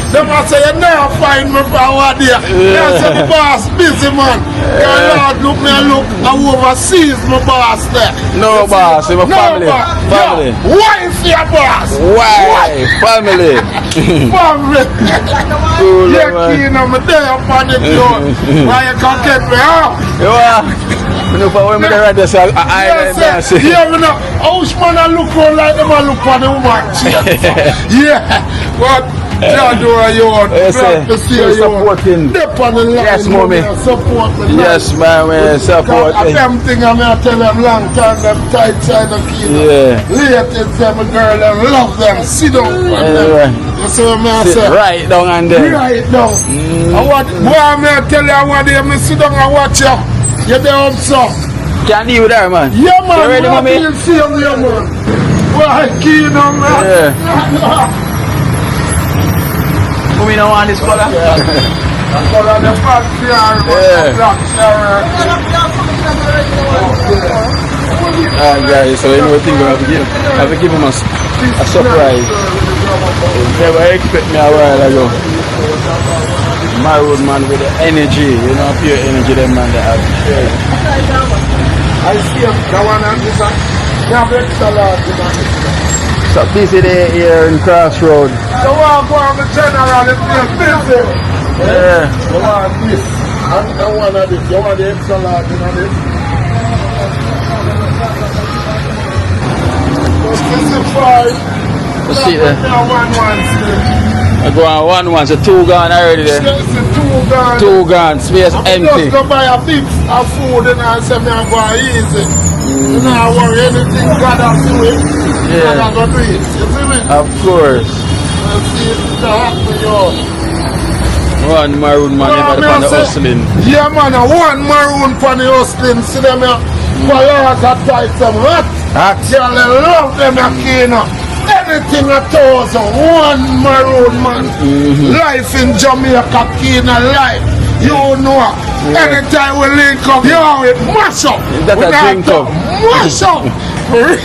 Them I say you never find me for one day. That's the boss busy man. Lord look me and look. I overseas my boss there. No boss, it's my family. Family. Wife your boss. Wife. Family. Family. Cool, Yeah, man. Keen, I'm there upon the floor. Why you can't get me out? You are. You know, for when I read this, I yeah, me know. House man I look on like them I look on the woman. Yeah, but God do you want. Glad to see you supporting. Dip on the line. Yes, mommy. Support me. Yes, man, support me. me. Them thing I'm going to tell them long time, them tight side of key. Yeah. Latest them girl, them love them. Sit down for them. You see what I say? Right down and there. Right down. I want, boy, I'm going to tell you, I want them to sit down and watch you. You're there also. Can't deal with that, man. Yeah, man. You ready, mommy? You see him, yeah, man. Why, keen on, man? Yeah. Mommy don't want this color? Yeah. Color the black chair, Yeah. black chair. Guys, so you know what thing I have to give him a surprise. Never expect me a while ago. Maroon man with the energy, pure energy, that man that have shared. I see him, the one on this one. You have extra large, So busy day here in Crossroad. the one go on the general, it's busy. Yeah. The one this, and the one of this, you want the extra large in this. Let's see there. I go on one, so 2 gone already there. 2 gone, space empty. Just go buy a bit of food and I say me I'm going easy. You don't worry, anything God has to do it. Yeah. God has to do it. You see me? Of course. I see it's happening, yo. One maroon man never on the hustling. Yeah, man, one maroon for the hustling. See them here. For yours, I tight them hot. Hot. Girl, I love them, I can't. Anything at all, so one maroon man. Life in Jamaica, Kena life. You know, anytime we link up, you always mash up. That's a drink up. Mash up. For real.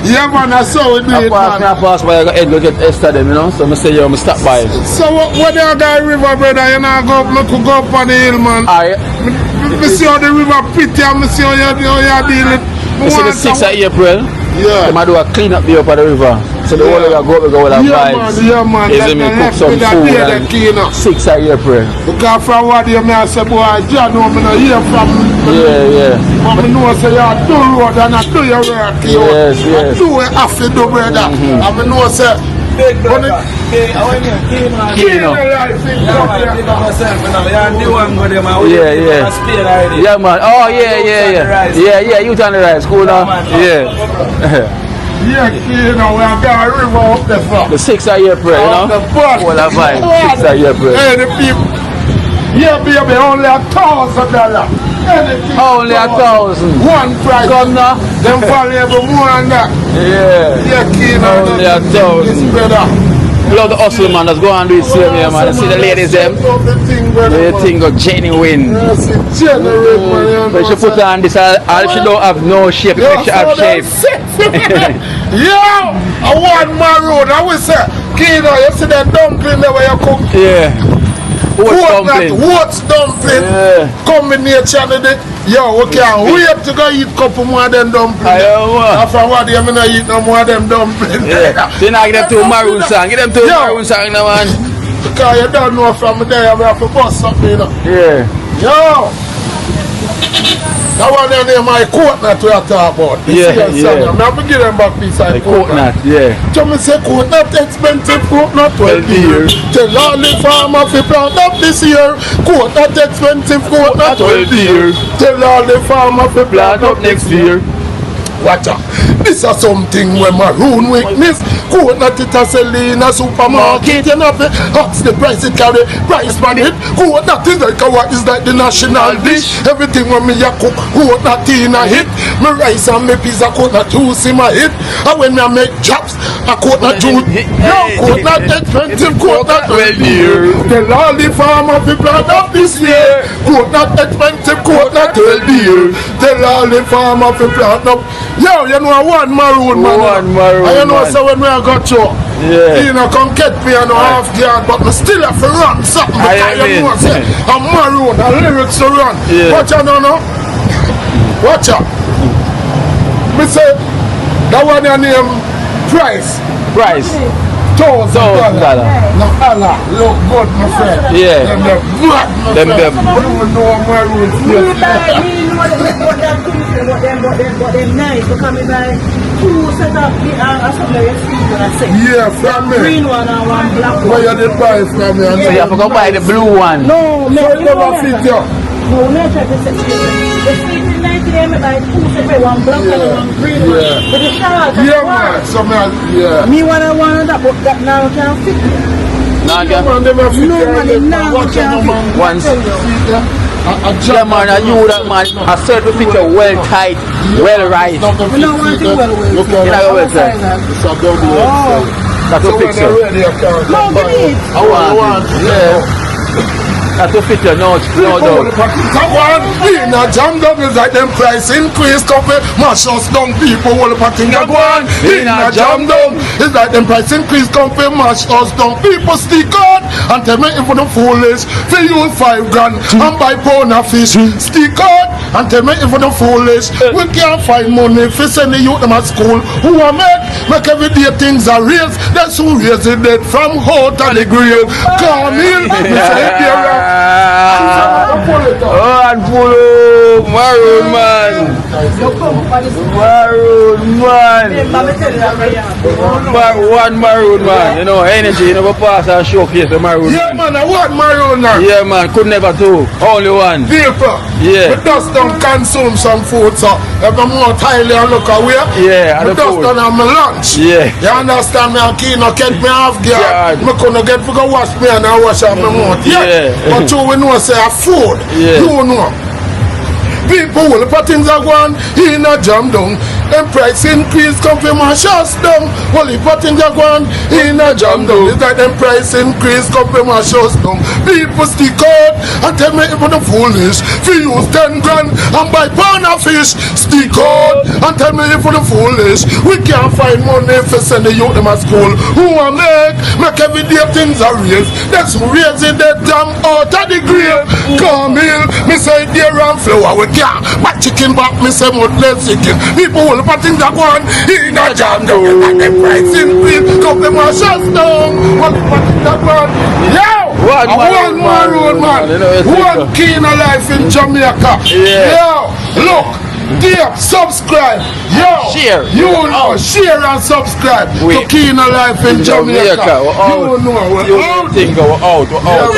Yeah, man, that's how we do it, man. I pass by, I got head go get Esther them, So I say, yo, I stop by. So, when you got river, brother, you know, I could go up on the hill, man. I see how the river pretty, and I see how you're dealing. You see the 6th of April? Yeah. They might do a clean up there up at the river. So the whole of you go with a vibes. Yeah, man. Is me cook some food and 6th of April. Because from what you may say, boy, John, know me not hear from me. Yeah. But I know say you do road and I do your work. Yes. I do what I have to do, brother. And I know say, Yeah, man. Oh, yeah. You turn the right. School now. Yeah. Yeah, we have got a river up there, sir. The 6th of April, All of vibe. 6th of April. Hey, the people. Yeah, baby, only $1,000. Anything. Only 1,000. One price. Come now. Them valuable more than that. Yeah. Yeah, keen on Only that. 1,000. It's better. Love the hustle, man. Let's go and do it same here, man. See the ladies, them. They think of genuine. Yes, it's genuine, man. But she put on this, all she don't have no shape, Yo, she have so shape. Yo, I want my road. I will say, Kino, you see that dumpling there where you cook? Yeah. What's dumpling? Yeah. Combination of it. Yo, we can't wait to go eat a couple more of them dumplings. After what, I'm not eat no more of them dumplings. Yeah. So now get them to a maroon song. Get them to a maroon song now, man. Because you don't know from there, we have to bust something, you know. Yeah. Yo! That one there name my coconut we are talking about. Yeah. I'm going to give them back piece of Coconut, yeah. So me say coconut expensive, coconut 12 years. Tell all the farmers to plant up this year. Coconut expensive, coconut 12 years. Tell all the farmers to plant up next year. Watch out. This is something where maroon weakness. Coconut it a sell in a supermarket. You know, that's the price it carry. Price man it. Coconut is like what is like the national dish. Everything when me a cook, coconut in a hit. Me rice and me pizza, coconut juice in my hit. And when me a make chops, a coconut juice. No, coconut expensive, coconut 12 years. Tell all the farmers to plant up this year. Coconut expensive, coconut 12 years. Tell all the farmers to plant up. Yo, you know one maroon man. One maroon. And you know so when we got you, yeah. you know come get me on half guard, but me still have to run something because you know say I'm maroon, a lyrics to run. Yeah. Watch out no. Watch out. Me say that one your name Price. $1,000. No Allah, look good my friend. Yeah. Them mad my Them. friend. You know maroon. But them nice because me buy 2 set of Yeah, from me. green one and one black one. Where you did buy from me? So you have to go buy the blue one. No, me So it never fit you. No, me try to set the sleeping night today me buy 2 separate, one black one and one green one. With the shawls. Yeah, man. So me, yeah. Me one that, but that now can't fit me. Now Yeah, man, them have fit No, you. man, now Watch out, can't man. Once. Yeah, Yeah, man, I knew that, man. I said the picture well tight, well right. We don't want it well. Look You know what I'm saying? It's a double Oh. That's a So when picture. they're ready, you can't No, come give me it. I want it. Yeah. That's a picture, no doubt. That one in a jam down is like them price increase company mash us down people all the thing that go on in a jam down it's like them price increase company mash us down people stick on and tell me if them foolish they use $5 grand and buy pound of fish stick on and tell me if them foolish we can't find money if we send the youth them at school who are make every day things are raised that's who raise it dead from out of the grave come in we say there Oh, and follow maroon man. Maroon man. One maroon man. You know, energy, you never pass and showcase the maroon. yeah man, I want maroon now. Yeah, man, could never do. Only one. People, Yeah. we just don't consume some food, so if I'm more tired and look away, Yeah, and we the just food. don't have my lunch. Yeah. You understand me? I can't get me half gear. Yeah. I couldn't get to go wash me and I wash out my mouth. Yeah. But you we know say a food. Yeah. You know. People will put things are going in a jam down. And price increase come from my shots down. Well, if what things are going in a jam down. It's like them price increase come from my shots down. People stick out and tell me if I'm foolish. If you use 10 grand and buy pound of fish, stick out and tell me if I'm foolish. We can't find money for send the youth them at school. Who I make every day things are raised. That's raising that damn out of the grave. Come here, me say deer and flour we can't. But chicken back, me say less chicken. People will put things that go on in a jam down. And the price increase, come them a shut down. What put things that go on? Yo! One maroon man. One key in a life in Jamaica. Yeah. Yo! Look! Dear, subscribe. Yo, Share. You know, share and subscribe to Keen Life in Jamaica. You know, we're out. Think we're out. We're out.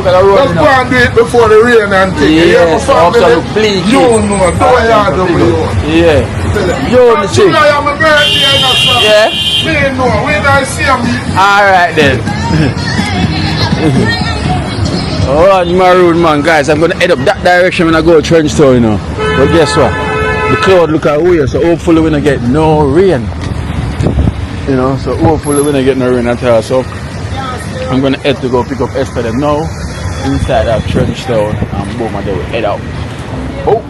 Let's go and do it before the rain and thing. Yes, absolutely. You know, do I do it? Yeah. You know the thing. I am a birthday and that's why. Yeah. Me know, when I see me. All right then. Oh, you my rude man, guys. I'm gonna head up that direction when I go to Trench Town, you know. But guess what? The cloud look away, so hopefully we're gonna get no rain. You know, so hopefully we're gonna get no rain at all. So I'm gonna head to go pick up Esther them now inside that Trench Town, and boom, and they will head out. Boat.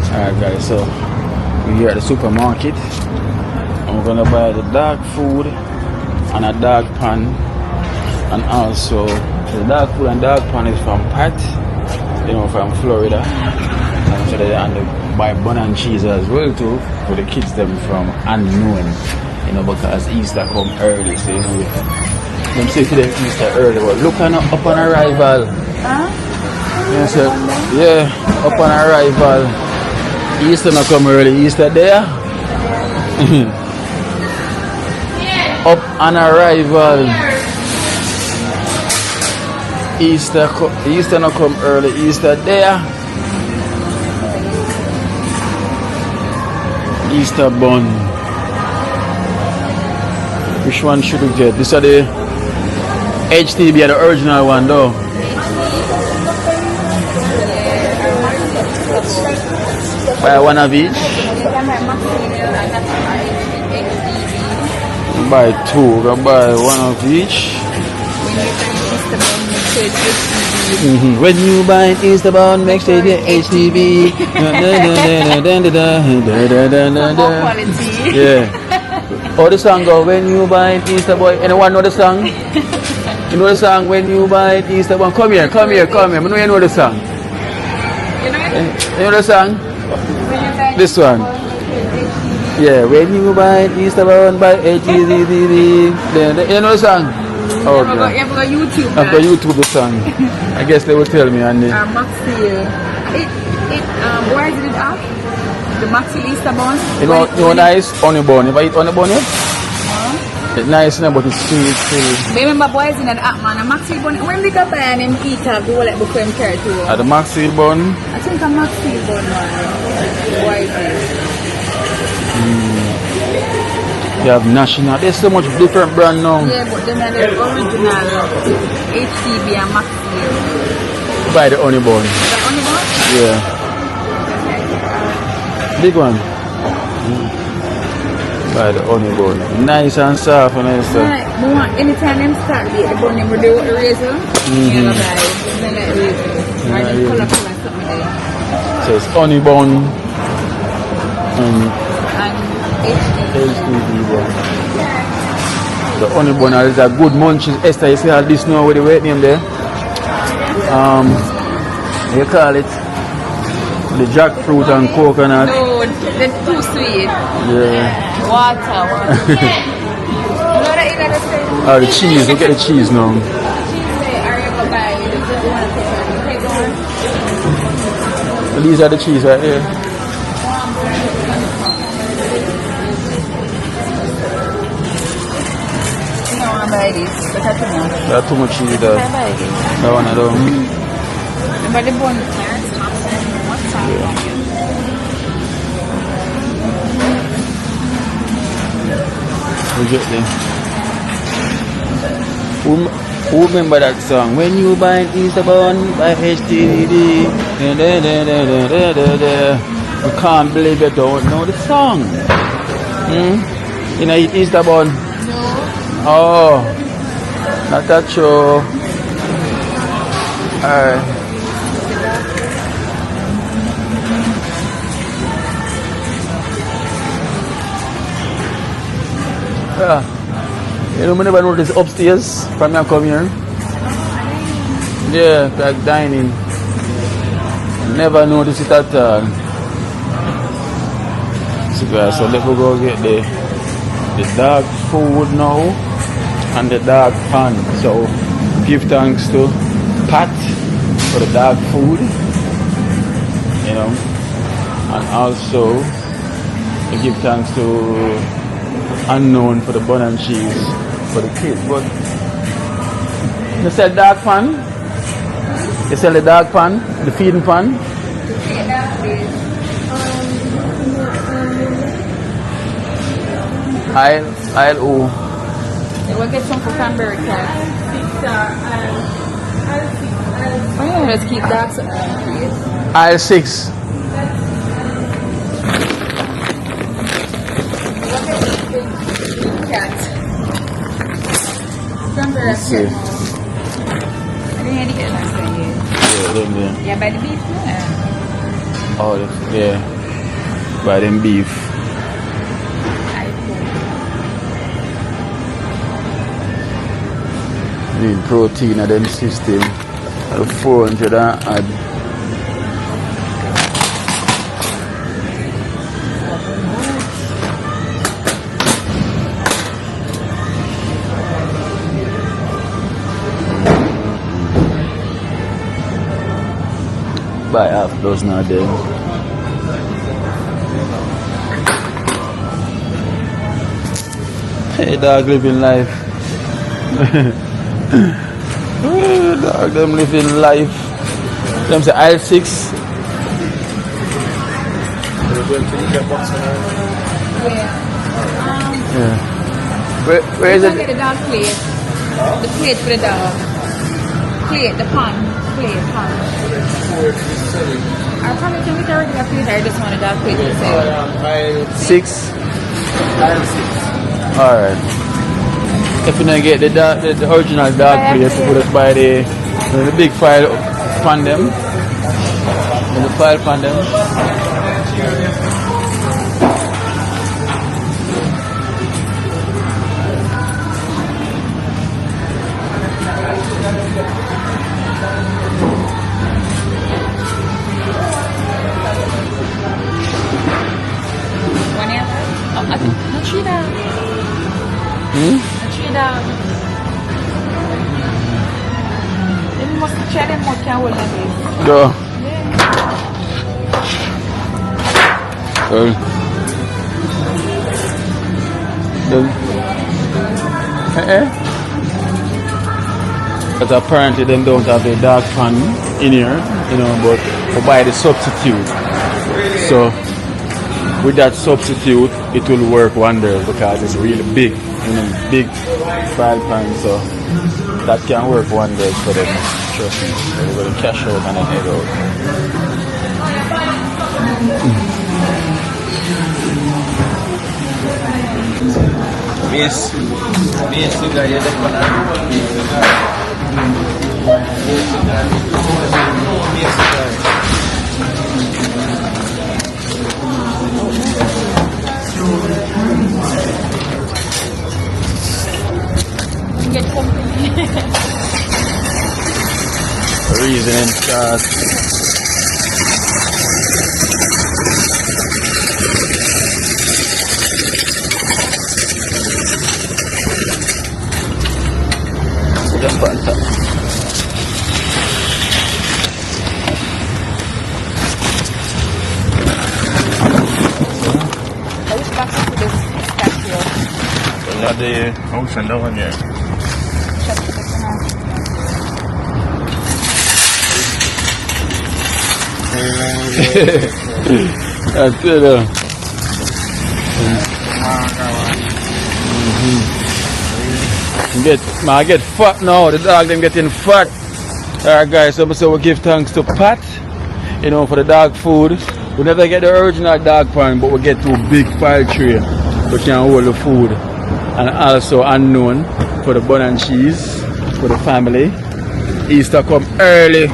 Alright guys, so we're here at the supermarket and we're gonna buy the dog food and a dog pan, and also the dog food and dog pan is from Pat, you know, from Florida, and so they buy bun and cheese as well too for the kids them from unknown, you know, because Easter come early, so you know them say to them Easter early, but look on up on arrival. Yes, sir. Yeah, up on arrival. Easter not come early, Easter there. Up on arrival. Easter not come early, Easter there. Easter bun. Which one should we get? This are the HTB, the original one though. Buy one of each. Buy two. Go buy one of each. When you buy Easter bun, make sure you HTV. Yeah. Oh, the song go. When you buy Easter boy. Anyone know the song? You know the song? When you buy Easter bun. Come here. I know you know the song. You know the song? This one. Yeah, when you buy Easter bun, buy HTV. You know the song? Oh, okay. I've got YouTube. I've got YouTube the song. I guess they will tell me. And Maxi. Where did it up? The Maxi Easter bun. You know nice honey bun. Have I eat honey bun yet? It's nice, but it's sweet. Remember boys in an app man, a Maxi bun. When they go buy and them eat up, they will let before them carry to. The Maxi bun. I think a Maxi bun one. They have national. There's so much different brand now. Yeah, but then the original HTB and Maxi. Buy the honey bun. The honey bun? Yeah. Big one. Buy the honey bun. Nice and soft and nice. Anytime them start the bun, them will do the razor. Yeah, buy. So it's honey bun and HTB bun. The honey bun is a good munch. Esther, you see how this now with the weight name there? You call it the jackfruit and coconut. No, that's too sweet. Yeah. Water. Oh, the cheese. Look at the cheese now. These are the cheese right here. Buy this, but that's too much. That's too much cheese there. That one I don't. But the bun. Who remember that song? When you buy an Easter bun, buy HTD. I can't believe you don't know the song. You know, eat Easter bun. No. Oh, Not that show. Alright. Yeah. You know, I never noticed upstairs from here come here. Yeah, like dining. Never noticed it at all. So guys, so let's go get the dog food now and the dog pan. So give thanks to Pat for the dog food, you know, and also give thanks to Unknown for the bun and cheese for the kids. But you sell dog pan? You sell the dog pan, the feeding pan? I'll O. We'll get some for Cranberry cat. Oh, let's keep dogs. Aisle 6. Cat. Cranberry cat. I didn't get last time yet. Yeah, them there. Yeah, by the beef. Yeah. Oh, yeah. By them beef. Need protein of them system. 400 and add. Buy half dozen of them. Hey dog living life. Dog them living life. Them say aisle 6. Yeah. Where is We're it? gonna get the dog plate. The plate for the dog. Plate, the pan. Plate, pan. I probably can we already have plate. I just want a dog plate to say. Aisle 6. Aisle 6. Alright. If you don't get the original dog plate, you put us by the big file pan them. And the file pan them. No cheetah. No cheetah. Then you must check them what can hold them. Go. But apparently them don't have a dog pan in here, you know, but we buy the substitute. So with that substitute, it will work wonders because it's really big, you know, big file pan. So that can work wonders for them. Trust me. So we're going to cash out and then head out. Yes. Yes, you got it. Get something. Reason start. Jump on top. Let's back to this statue. The ocean down here. That's it. Get fat now. The dog them getting fat. Alright guys, so we give thanks to Pat, you know, for the dog food. We never get the original dog pan, but we get 2 big file tray. We can hold the food. And also unknown for the bun and cheese for the family. Easter come early.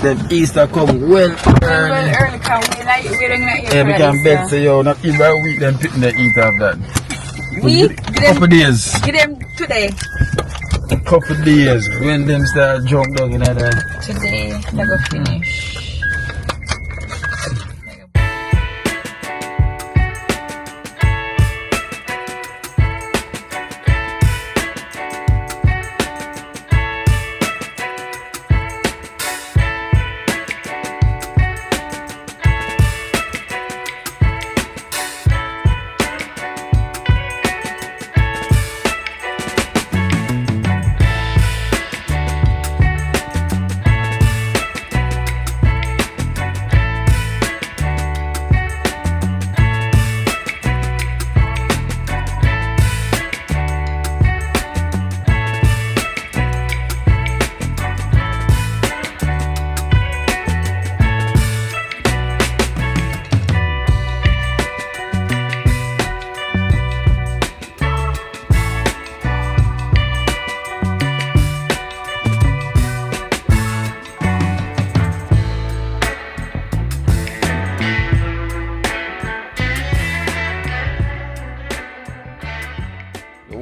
Then Easter come well early. Early, can we don't eat Yeah, we can bet so yo, not even a week then picking the eat of that. Week? Couple days. Give them today. Couple days. When them start jump down in there. Today, they go finish.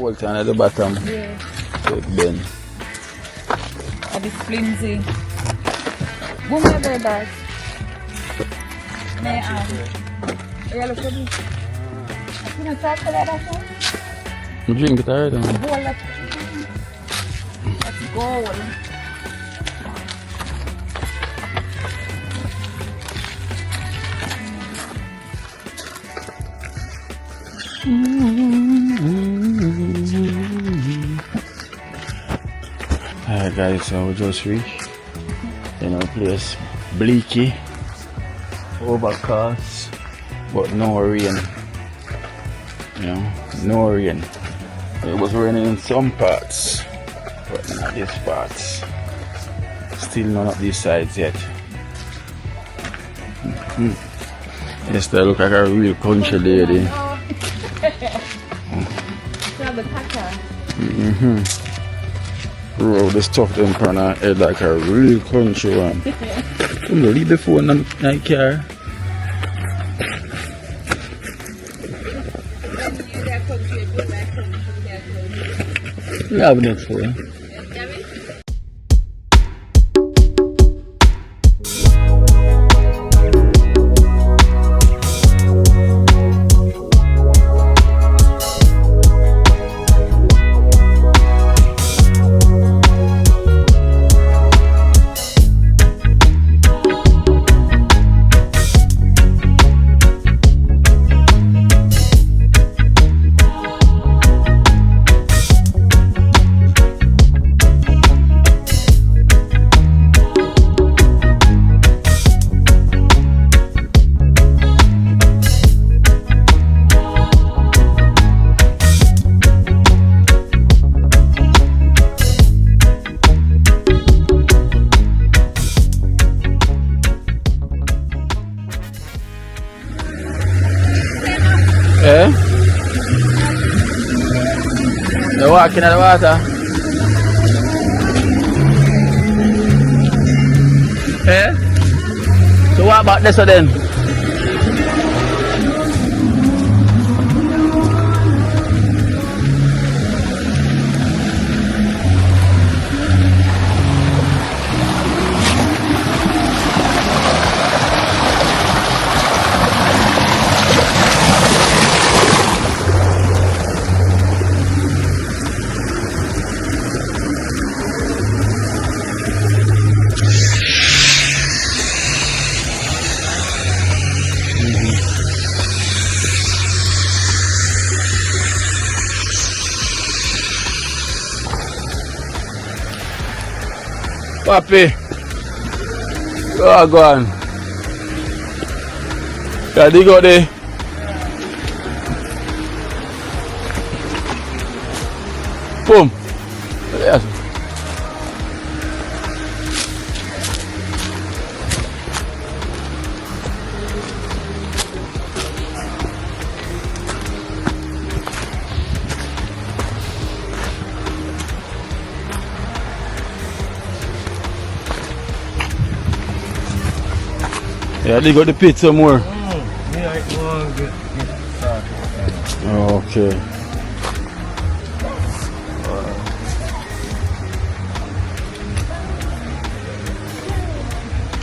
Whole time at the bottom. Yeah. So it bend. A bit flimsy. Move my bird bag. May you look at this? You know, talk to that also? You drink it already? Let's go. Alright guys, so we just reached place bleaky, overcast, but no rain. No rain. It was raining in some parts, but not these parts. Still none of these sides yet. Yes, they look like a real country lady. Bro, the stuff them on her head like a real country one. Come on, leave the phone in the car. We have next phone. Eh? They're walking at the water. Eh? So what about this then? Papi, go on. Yeah, dig out there. Boom. Yes. Yeah, dig out the pit some more. Yeah, it won't get started. Okay.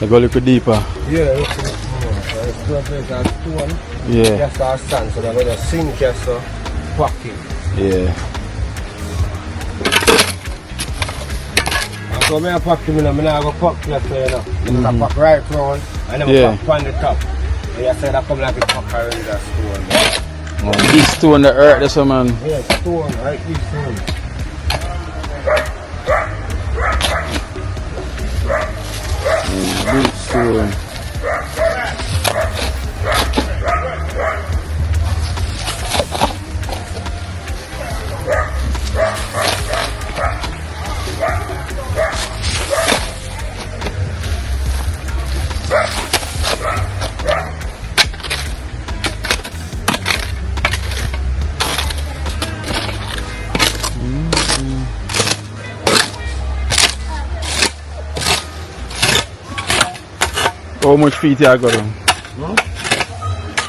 I go a little deeper. Yeah, it's more. It's two places are stone. Yeah. Just our sand, so they're going to sink just so pocket. Yeah. And so I pack him in, I'm going to pack just so you know. I'm going to pack right round and then Yeah. pack on the top. So you said I come like a pack around that stone. Oh, this stone the earth, that's a man. Yeah, stone, right this stone. Big stone. How much feet you got on?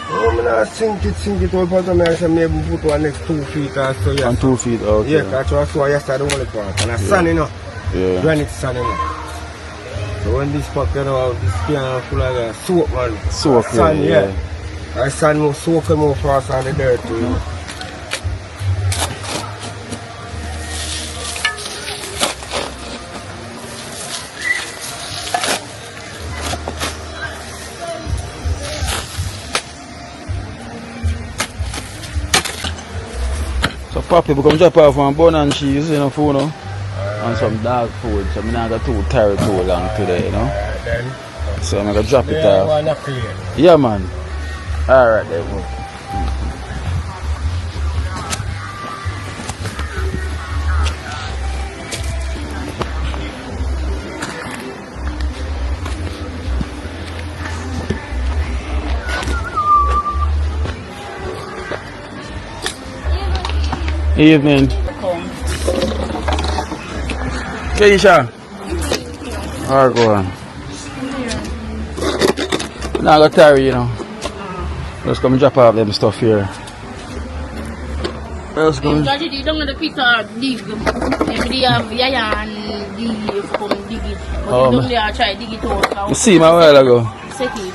I'm going to sink it all, but I'm going to maybe put one next 2 feet or so. Yeah. On 2 feet, okay. Yeah, that's what I saw yesterday, the only part. And a sun, you know. Yeah. Granite sun, you know. So when this pack, you know, this can full of soap, man. Soap, sun, yeah. The sun will soak more fast on the dirt, you know. So Poppy, we come drop off one bun and cheese, you know, food, no? And some dog food, so I'm not going to tarry too long today, you know? Then, So I'm going to drop it yeah, off. one up here. Yeah, man. Alright, then. Evening. Keisha. Alright, go on. Now I got tired, you know. Just come and drop off them stuff here. Let's go. Jadi di dong ada pita dig. Maybe dia Yaya and di from dig it. Oh, But they don't try dig it all. I see him a while ago. Seki.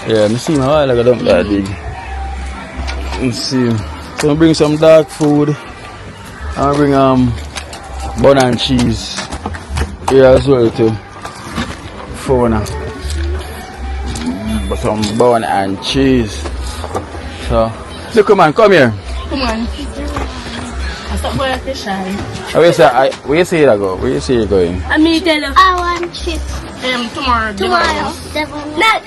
Yeah, I see him a while ago, don't that dig. Let's see. So I bring some dark food. I bring bun and cheese here as well too. For now. But some bun and cheese. So look, man, come here. Come on. I stop going to shy. Where you say that go? Where you say you going? I mean tell you. I want chip Tomorrow. tomorrow. Not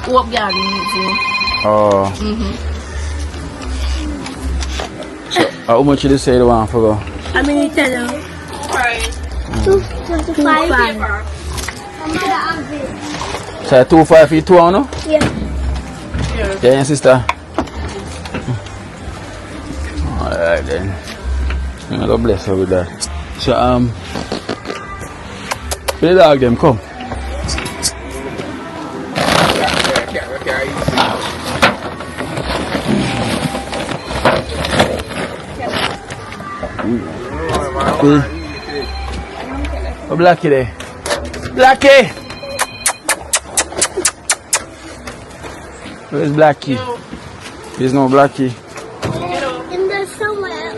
Walk garden. Oh. So, how much did you say the one for go? I mean tell you. $2.25. So 2.5 for 2, no? Yeah. Yeah, sister. Alright then. I'm gonna bless her with that. So where the dog them come? Oh, Blackie there. Blackie! Where's Blackie? There's no Blackie. In there somewhere.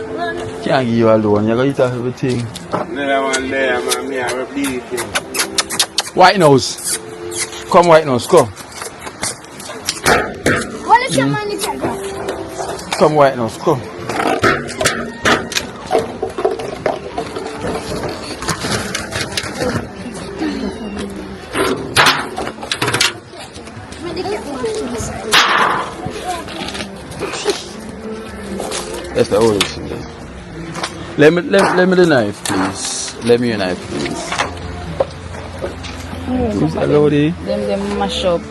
Can't give you alone. You're going to eat off everything. Another one there, man. Me, I repeat it. White nose. Come, White nose. Come. What is your money check? Come, White nose. Come. That's the oldest thing. Let me the knife, please. Let me your knife, please. Who's that lady? Them mash up.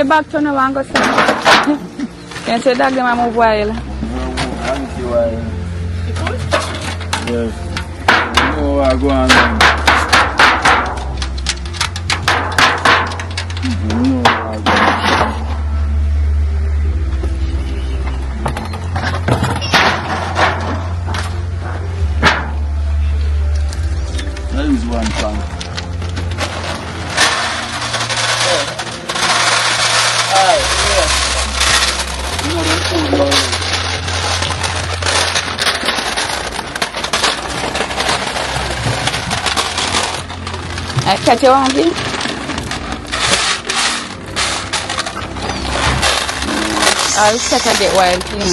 back turn around go some. Can you say dog them a move wild? I don't see why. Yes. You know what go on. You know what go on. That is one song. I catch you one again. I'll check a bit wild, you know.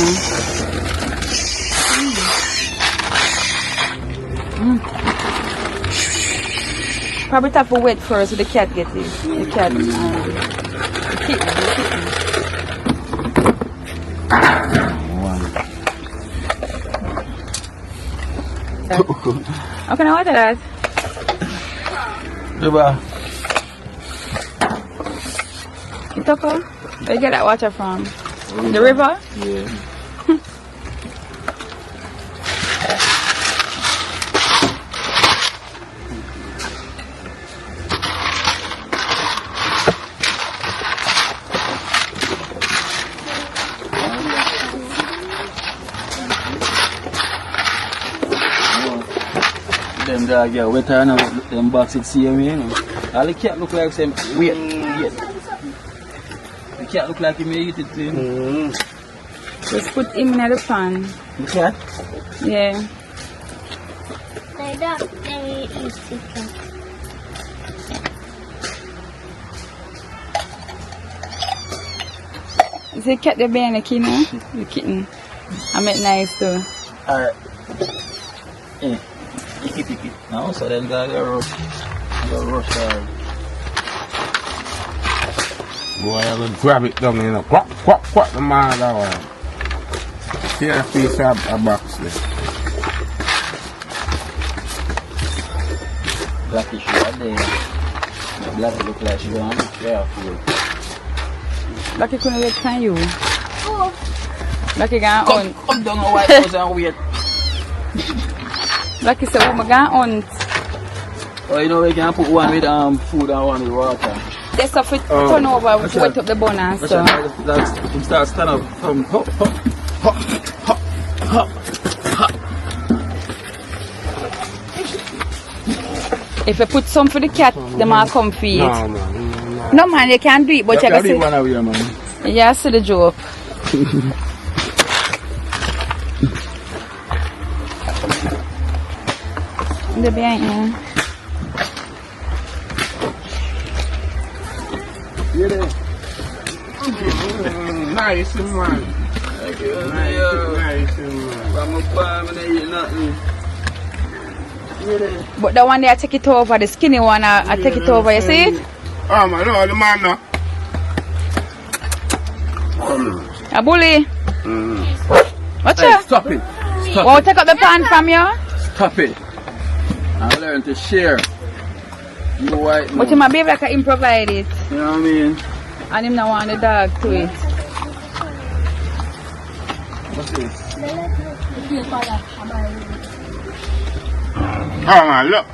Probably have to wait first so the cat gets it. The cat. The kitten. How can I water that? River. Itoko? Where you get that water from? The river? Yeah. Them dog get wetter and them box it see me, you know. All the cat look like some wait. The cat look like he may eat it too. Just put him in the pan. The cat? Yeah. My dog, they eat chicken. Is the cat the bear kitten? The kitten. I make nice too. Alright. Yeah. Pick it. Now, so then go rush. Go rush hard. Boy, I will grab it down in a quack, the man that one. Here a piece of a box there. Blackie she are there. Blackie look like she gonna be careful. Blackie couldn't wait for you. Blackie gonna on. Come down a White House and wait. Blackie said, oh my god, on. Oh, you know we can put one with food and one with water. There's stuff it turn over, wet up the bone and stuff. That's start stand up from hop. If you put some for the cat, they might come feed. No man, you can't do it, but you can see. One away, man. Yeah, I see the joke. The behind you. You there? Nice man. Nice man. I'm a farm and I eat nothing. But the one there, I take it over, the skinny one, I take it over, you see it? Oh man, no, the man no. A bully. Watch Hey, out. stop it. Well, take up the pan from you. Stop it. I learn to share. You white man. But you might be able to improvise it. You know what I mean? And him not want the dog to it. What's this? Oh man, look.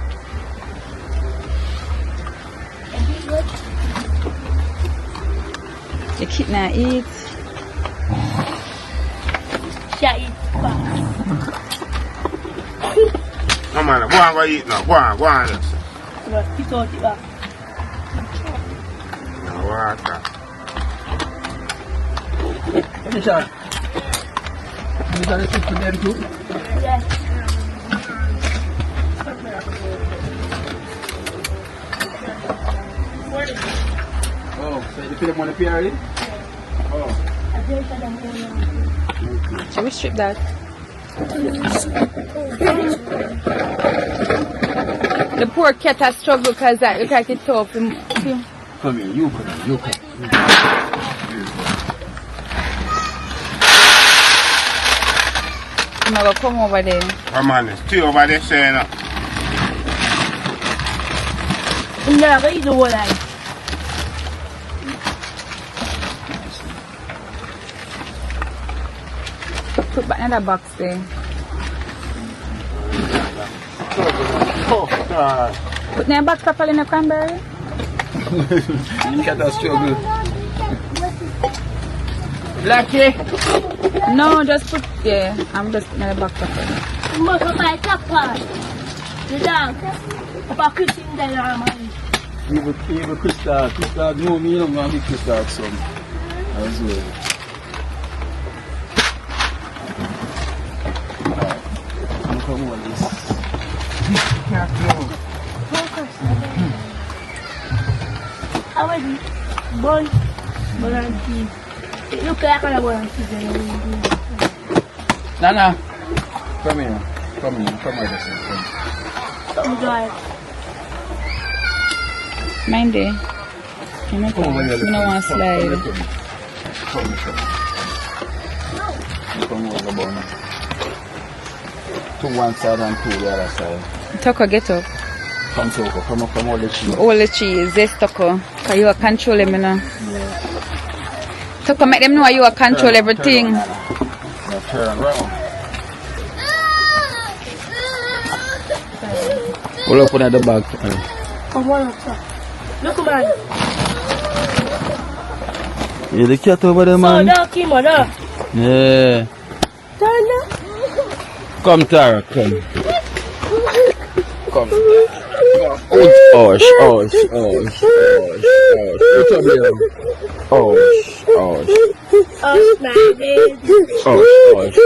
The kitten not eat. No man, go on go eat now. Go on. No water. Richard. You got to sit for them too? Yes. Oh, so you put them on the pier already? Oh. Shall we strip that? The poor cat has struggled because that look like it's tough. Come here, you come. I'm gonna come over there. Come on, stay over there saying up. Yeah, what you doing? Put back in the box there. Oh, God. Put in the box properly in the cranberry. Cat has struggle. Blackie. No, just put yeah. I'm just in the box properly. Must buy top part. The dog. About cooking the man. Even Krista no me, I'm going to be Krista son. As well. I'm come on this. How are you? Bon auntie. Look like a bon auntie. Nana, come here. Come here. Come here. Come. Mind it. You know, Come over here. you don't want to slide. Come over the bone. To one side and to the other side. Tucker, get up. Come Toko, come up from all the cheese. All the cheese, this Tucker. Because you are control him, you know. Tucker, make them know you are control everything. Turn around. We'll open at the back. Come on, sir. Look, man. You the cat over there, man? So, dog, him, or Yeah. Turn. Come, Tara, come. Come. Osh. What's up there? Osh. Oh, my baby. Osh.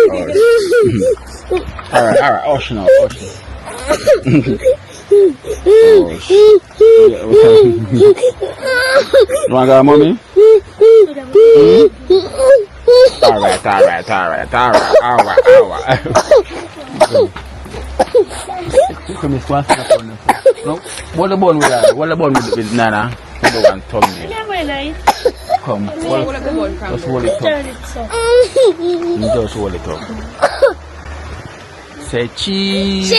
Alright, Osh now, Osh. Osh. You wanna go, mommy? Alright. Come here, squash up on the no. What the bone with that? What the bone with Nana? What the one tongue there? Yeah, very nice. Come. Just hold it up. Turn it, sir. Just hold it up. Say cheese.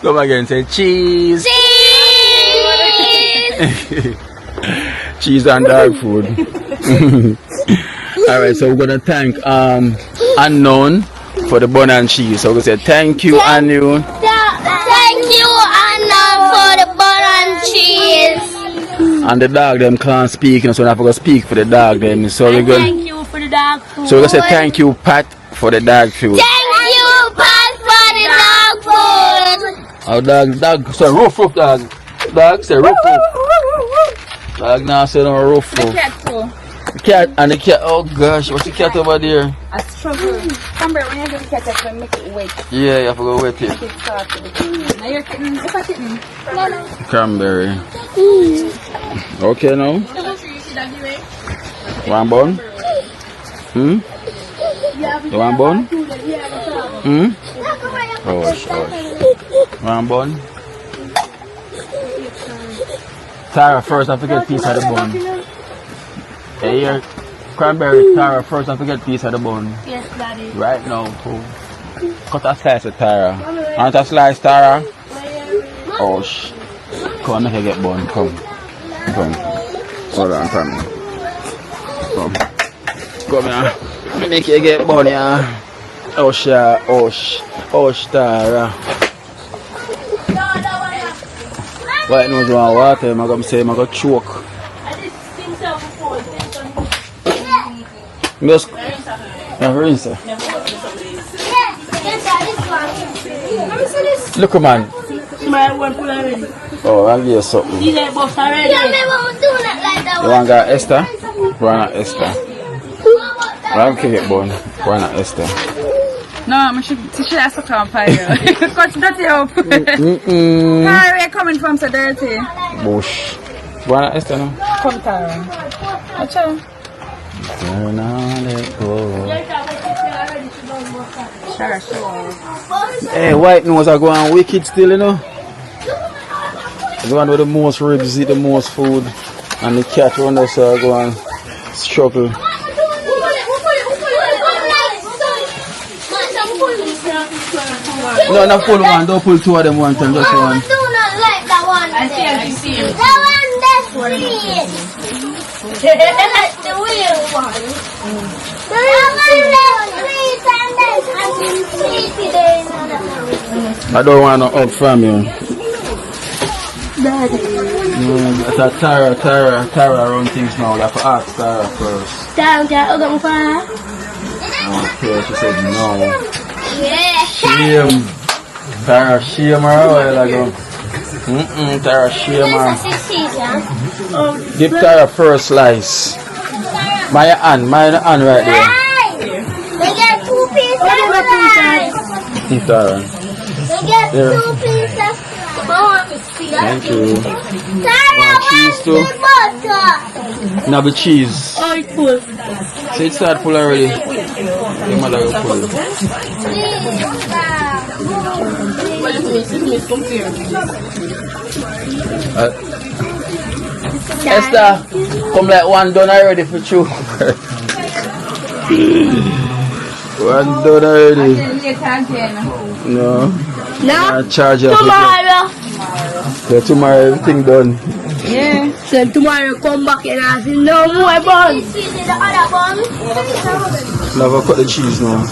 Come again, say cheese. Cheese and dog food. Alright, so we're gonna thank Unknown for the bun and cheese. So we're gonna say thank you, Anu. Thank you, Anna, for the bun and cheese. And the dog them can't speak, so we have to speak for the dog them. So we're gonna Thank you for the dog food. so we're gonna say thank you, Pat, for the dog food. Thank you, Pat, for the dog food. Oh, dog, say roof, dog. Dog, say roof. Dog now say no roof. The cat too. The cat and the cat. Oh gosh, what's the cat over there? A struggle. Remember when you do the cat, you make it wet. Yeah, you have to go wet it. Make it soft. Now you're kitten. What's a kitten? Cranberry. Okay now. One bun? You want bun? Osh. One bun? Tara first, I forget piece of the bun. Hey here, Cranberry, Tara first, I forget piece of the bun. Yes, Daddy. Right now, too. Cut a slice of Tara. Want a slice, Tara? Osh. Come on, make you get bun. Come. Hold on, come. Come here. Make you get bun, yeah. Osh, Tara. Right now, I want water. I'm going to say I'm going to choke. Just rinse it. Look, man. Oh, I'll give you something. You want to Esther? Why not Esther? I'm going to get bone. Why not Esther? No, I should have sucked on fire. Cut dirty up. Where are you coming from so dirty? Bush. Why not Esther now? Come, Tara. Watch out. Turn on it, go. Sure. Hey, white nose are going wicked still, you know. The one with the most ribs eat the most food, and the cat one that's going struggle. No, not pull one. Don't pull two of them one time. Just one. I do not like that one. I see. That one, that's sweet. The weird one. I don't want to hug from you. It's a Tara run things now. You have to ask Tara first. Down, down, fire. Okay, she said no. Yeah. Shame. Tara, shame her a while ago. Tara, shame her. Give Tara first slice. My hand right there. They get 2 pieces of rice. Tara. They get 2 pieces. Thank you. Tara, cheese too? butter. Now the cheese. Oh, it's full. So it's start full already. Your mother will full. Esther, come like one done already for you. One done already. No. No. Charge up. Tomorrow. Yeah, tomorrow everything done. Yeah. So tomorrow come back and I say no more bun. Never cut the cheese now.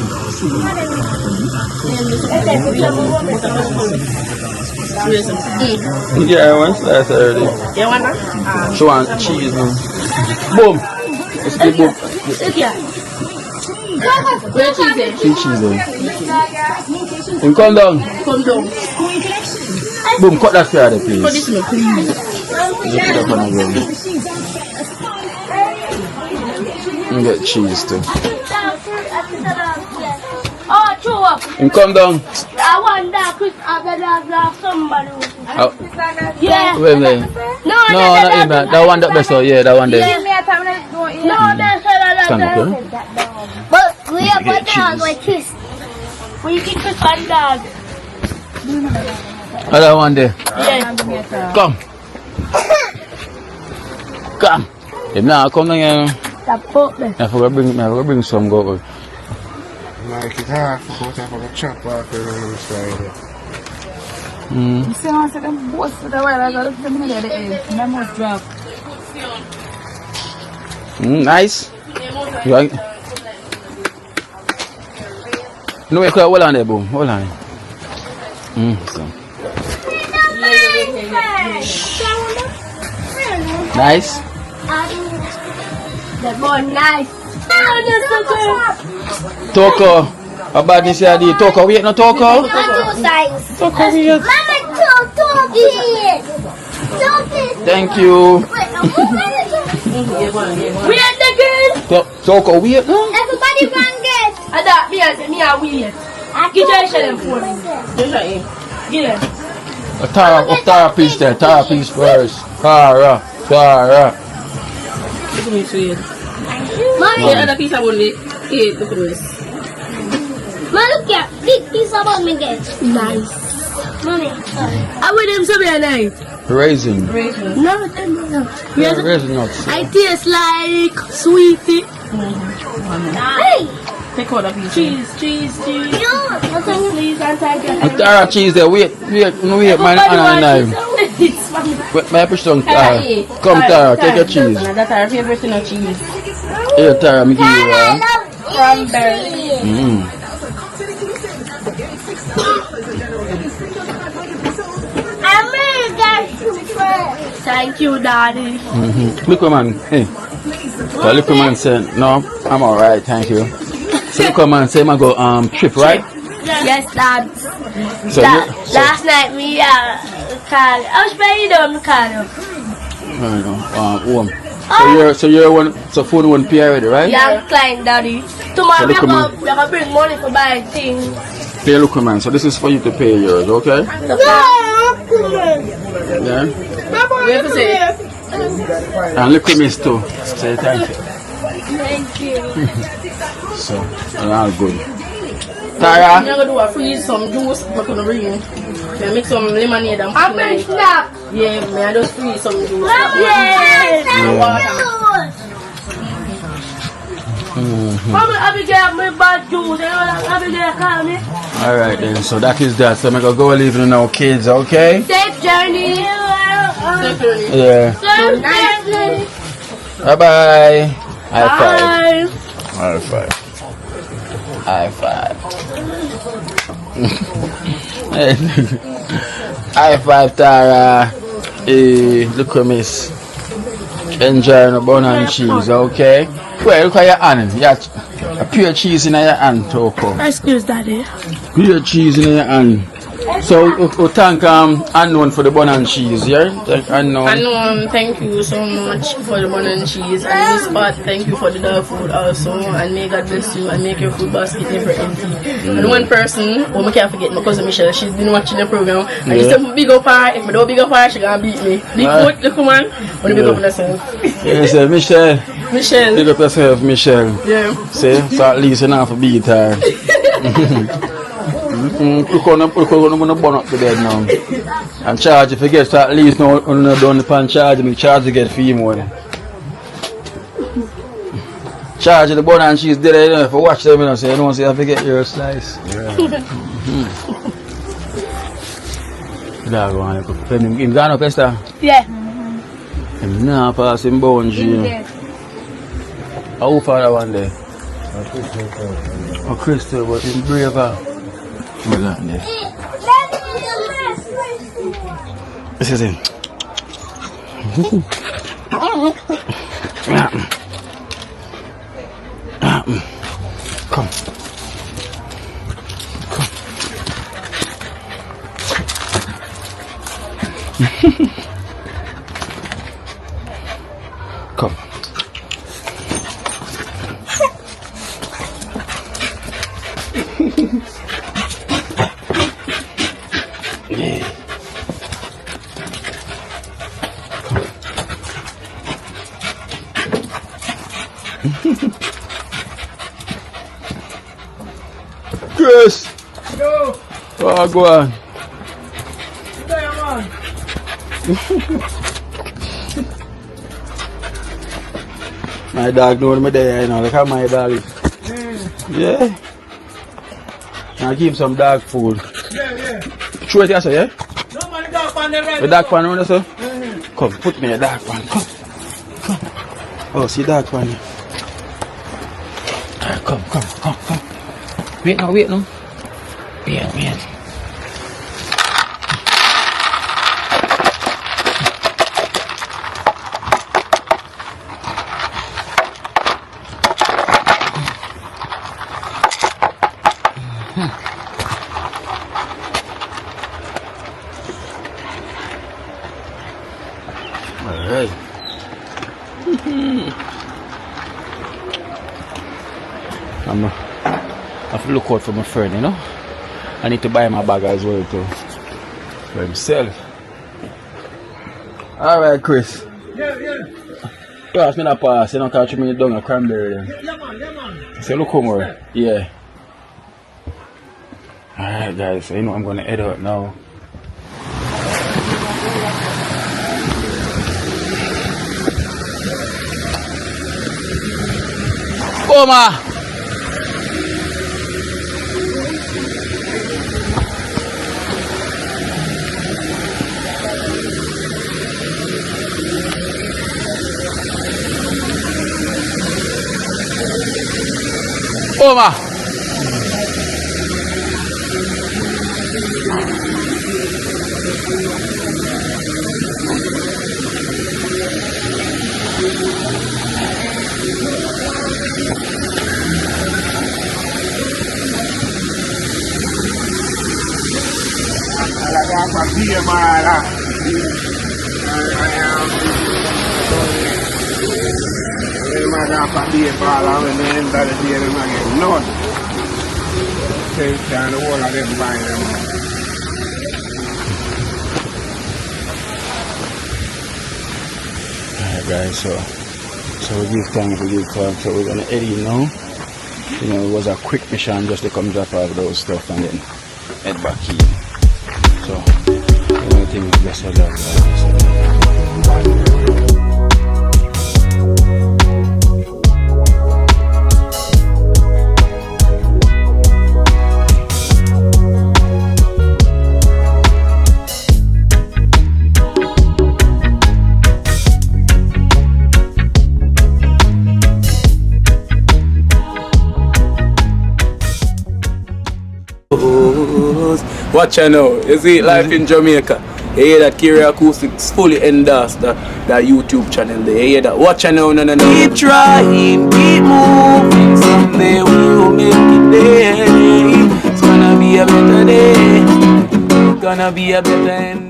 Yeah, I want slice already. You want that? She want cheese now. Boom. Let's get boom. Where cheese is? Cheese there. And come down. Come down. Boom, cut that for the please. Put this milk, please. And get cheese too. Oh, chew up. And come down. I want that because I'm gonna somebody. Oh. Yeah. Wait a minute. No, not even that. That one that best. Yeah, that one there. No, that's Stand up, yeah? But we have put down like this. We keep this one dog. Other one there. Yeah. Come. Come. If not, come down here. I forgot to bring some go. Like it half, but I forgot to chop off the other side. You see how I said them both for the while I got to the middle of the egg. And I must drop. Nice. You like? No, wait, hold on there, boom. Hold on. So. Nice. That boy nice. Toko. How about this here? Toko, wait, no Toko? Toko, wait. Thank you. We are the girl. Toko, wait, no? Everybody run get. Me and wait. Get your shell for me. Get it. Tara piece there. Tara piece first. Tara. Look at me sweet. Mommy. The other piece I want to eat. Look at this. Mommy, look at big piece of me get. Nice. Mommy. I want them some nice. Raisin. No. Yeah, raisin nuts. I taste like sweetie. Hey. Take out a piece. Cheese. Please and thank you. Tara cheese there. Wait, man, and my push down, Tara. Come, Tara, take your cheese. That's our favorite thing of cheese. Here, Tara, me give you one. Cranberry. Thank you, Daddy. Look, man. Hey. So look, man said, no, I'm alright, thank you. So look, man say, I go trip, right? Yes, Dad. So Last night we called. I was very dumb, called. Home. So you're one. So phone won't pay already, right? Yeah, I'm client, Daddy. Tomorrow we're gonna bring money for buying things. Pay, look, man. So this is for you to pay yours, okay? Yeah. Wait for say. And look at me too. Say thank you. Thank you. So all good. Tara. I'm gonna do a freeze some juice. I'm gonna bring you. I make some lemonade and I'm going to snap. yeah, me I just freeze some juice. Mama, Abigail, my bad juice. Abigail, call me. Alright then, so that is that. So I'm gonna go leave you now, kids, okay? Safe journey. Yeah. Safe journey. Bye bye. High five. Bye. High five. High five. High five, Tara. Hey, look at Miss. Enjoying the bun and cheese, okay? Well, look at your hand. You have a pure cheese in your hand, Toko. Excuse daddy. Pure cheese in your hand. So, we thank Unknown for the bun and cheese, yeah? Thank Unknown. Thank you so much for the bun and cheese. And Miss Pat, thank you for the dog food also. And may God bless you and make your food basket never empty. And one person, I can't forget my cousin Michelle, she's been watching the program. And she said, big up her. If I don't big up her, she's going to beat me. Big foot, look man. I want to big up myself. Yes, Michelle. Michelle. Big up yourself, Michelle. Yeah. See? So at least you don't have to beat her. Look on the bun up to bed now. And charge if you get so at least now on the done the pan charge me charge to get fee more. Charge the bun and cheese there, you know, if you watch them, you know, so you don't say you have to get your slice. Yeah. That one, him gone up, Esther? Yeah. Him now pass him boundary. How far that one there? Oh, Crystal, but him braver. Look at this. This is him. Come. Come. Chris! Yo! Oh, go on. There, man. My dog know me there, you know, look how my dog is. Yeah? Now give him some dog food. Yeah. Show it here, sir, yeah? No, man, the dog pan there, right? The dog pan on there, sir? Come, put me a dog pan, come. Oh, see dog pan here. Come. Wait now. Wait. Alright. I have to look out for my friend, you know. I need to buy my bag as well too. For himself. Alright, Chris. Yeah. Pass me that pass, you know, catch me down a Cranberry then. Yeah, man. So look more. Yeah. Alright guys, so you know I'm gonna head out now. Oma! Oma! Alright guys, so we give thanks, so we're gonna edit now. You know, it was a quick mission just to come drop off those stuff and then head back in. So everything is best of luck guys. Watch out now. You see life in Jamaica. You hear that Kerry Acoustics fully endorsed that YouTube channel there. You hear that? Watch out now, no. Keep trying, keep moving. Someday we will make it there. It's gonna be a better day. Gonna be a better end.